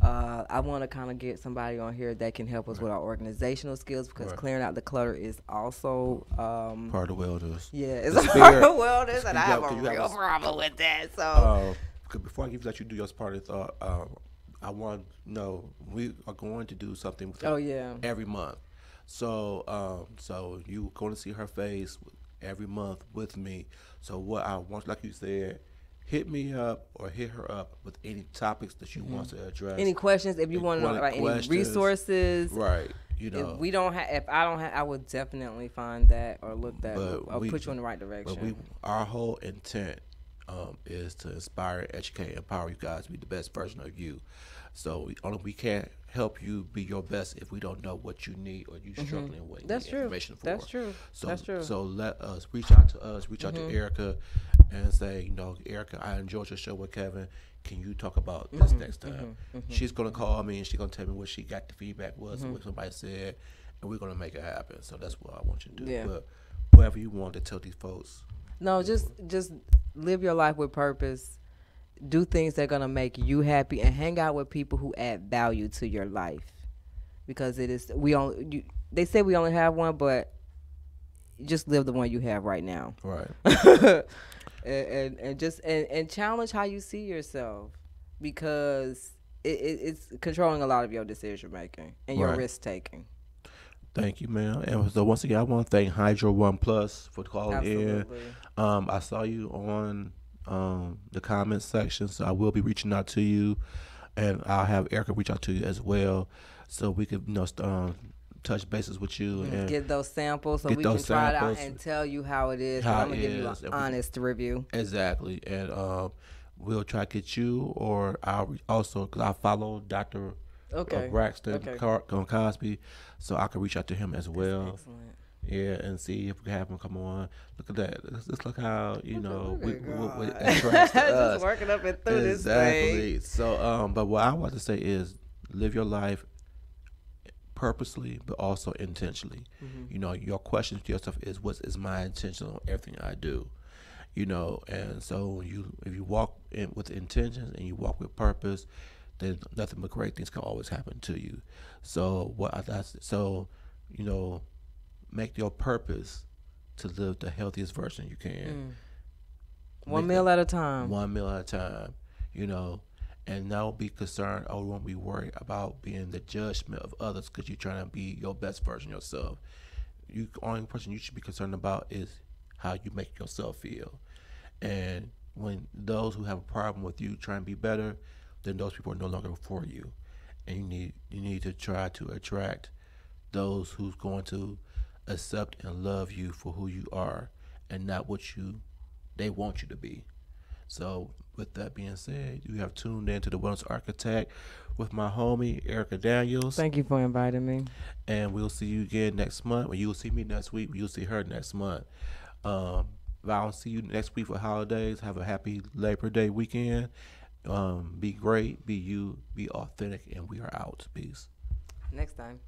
I want to kind of get somebody on here that can help us with our organizational skills, because clearing out the clutter is also part of wellness. Yeah, it's a part of wellness, and I have a real problem with that. So before I let you do your part of thought, I want to know we are going to do something with every month. So so you're going to see her face every month with me. So what I want, like you said, hit me up or hit her up with any topics that you want to address. Any questions? If you want to know about any resources, right? You know, if we don't have, if I don't have, I would definitely find that or look that. I'll put you in the right direction. But our whole intent is to inspire, educate, empower you guys to be the best version of you. So we can't help you be your best if we don't know what you need or you struggling with. That's true. Information for. That's true. So, that's true. So let us reach out to us, reach out to Erica, and say, you know, Erica, I enjoyed your show with Kevin. Can you talk about this next time? She's gonna call me and she's gonna tell me what she got the feedback was, what somebody said, and we're gonna make it happen. So that's what I want you to do. Yeah. But whatever you want to tell these folks. No, just live your life with purpose. Do things that are gonna make you happy, and hang out with people who add value to your life. Because it is they say we only have one, but just live the one you have right now. Right. and challenge how you see yourself, because it's controlling a lot of your decision making and your risk taking. Thank you, ma'am. And so once again, I want to thank Hydro One Plus for calling in. I saw you on the comments section, so I will be reaching out to you, and I'll have Erica reach out to you as well, so we could touch bases with you and get those samples so we can try it out and tell you how it is. I'm gonna give you an honest review. Exactly, and we'll try to get you, or I'll also, because I follow Dr. Braxton Cosby, so I can reach out to him as well. Excellent. Yeah, and see if we can have him come on. Look at that. Let's look how, you know, we attract to us. Just working up and through this thing. So, but what I want to say is live your life purposely, but also intentionally. You know, your question to yourself is, what is my intention on everything I do? You know, and so if you walk in with intentions and you walk with purpose, then nothing but great things can always happen to you. So you know, make your purpose to live the healthiest version you can. One meal at a time. One meal at a time, you know, and don't be concerned or won't be worried about being the judgment of others, because you're trying to be your best version yourself. The only person you should be concerned about is how you make yourself feel. And when those who have a problem with you trying to be better, then those people are no longer for you. And you need to try to attract those who's going to accept and love you for who you are and not what they want you to be. So with that being said, you have tuned in to the Wellness Architect with my homie Erica Daniels. Thank you for inviting me. And we'll see you again next month. Well, you'll see me next week. You'll see her next month. If I don't see you next week for holidays, have a happy Labor Day weekend. Be great, be you, be authentic, and we are out. Peace. Next time.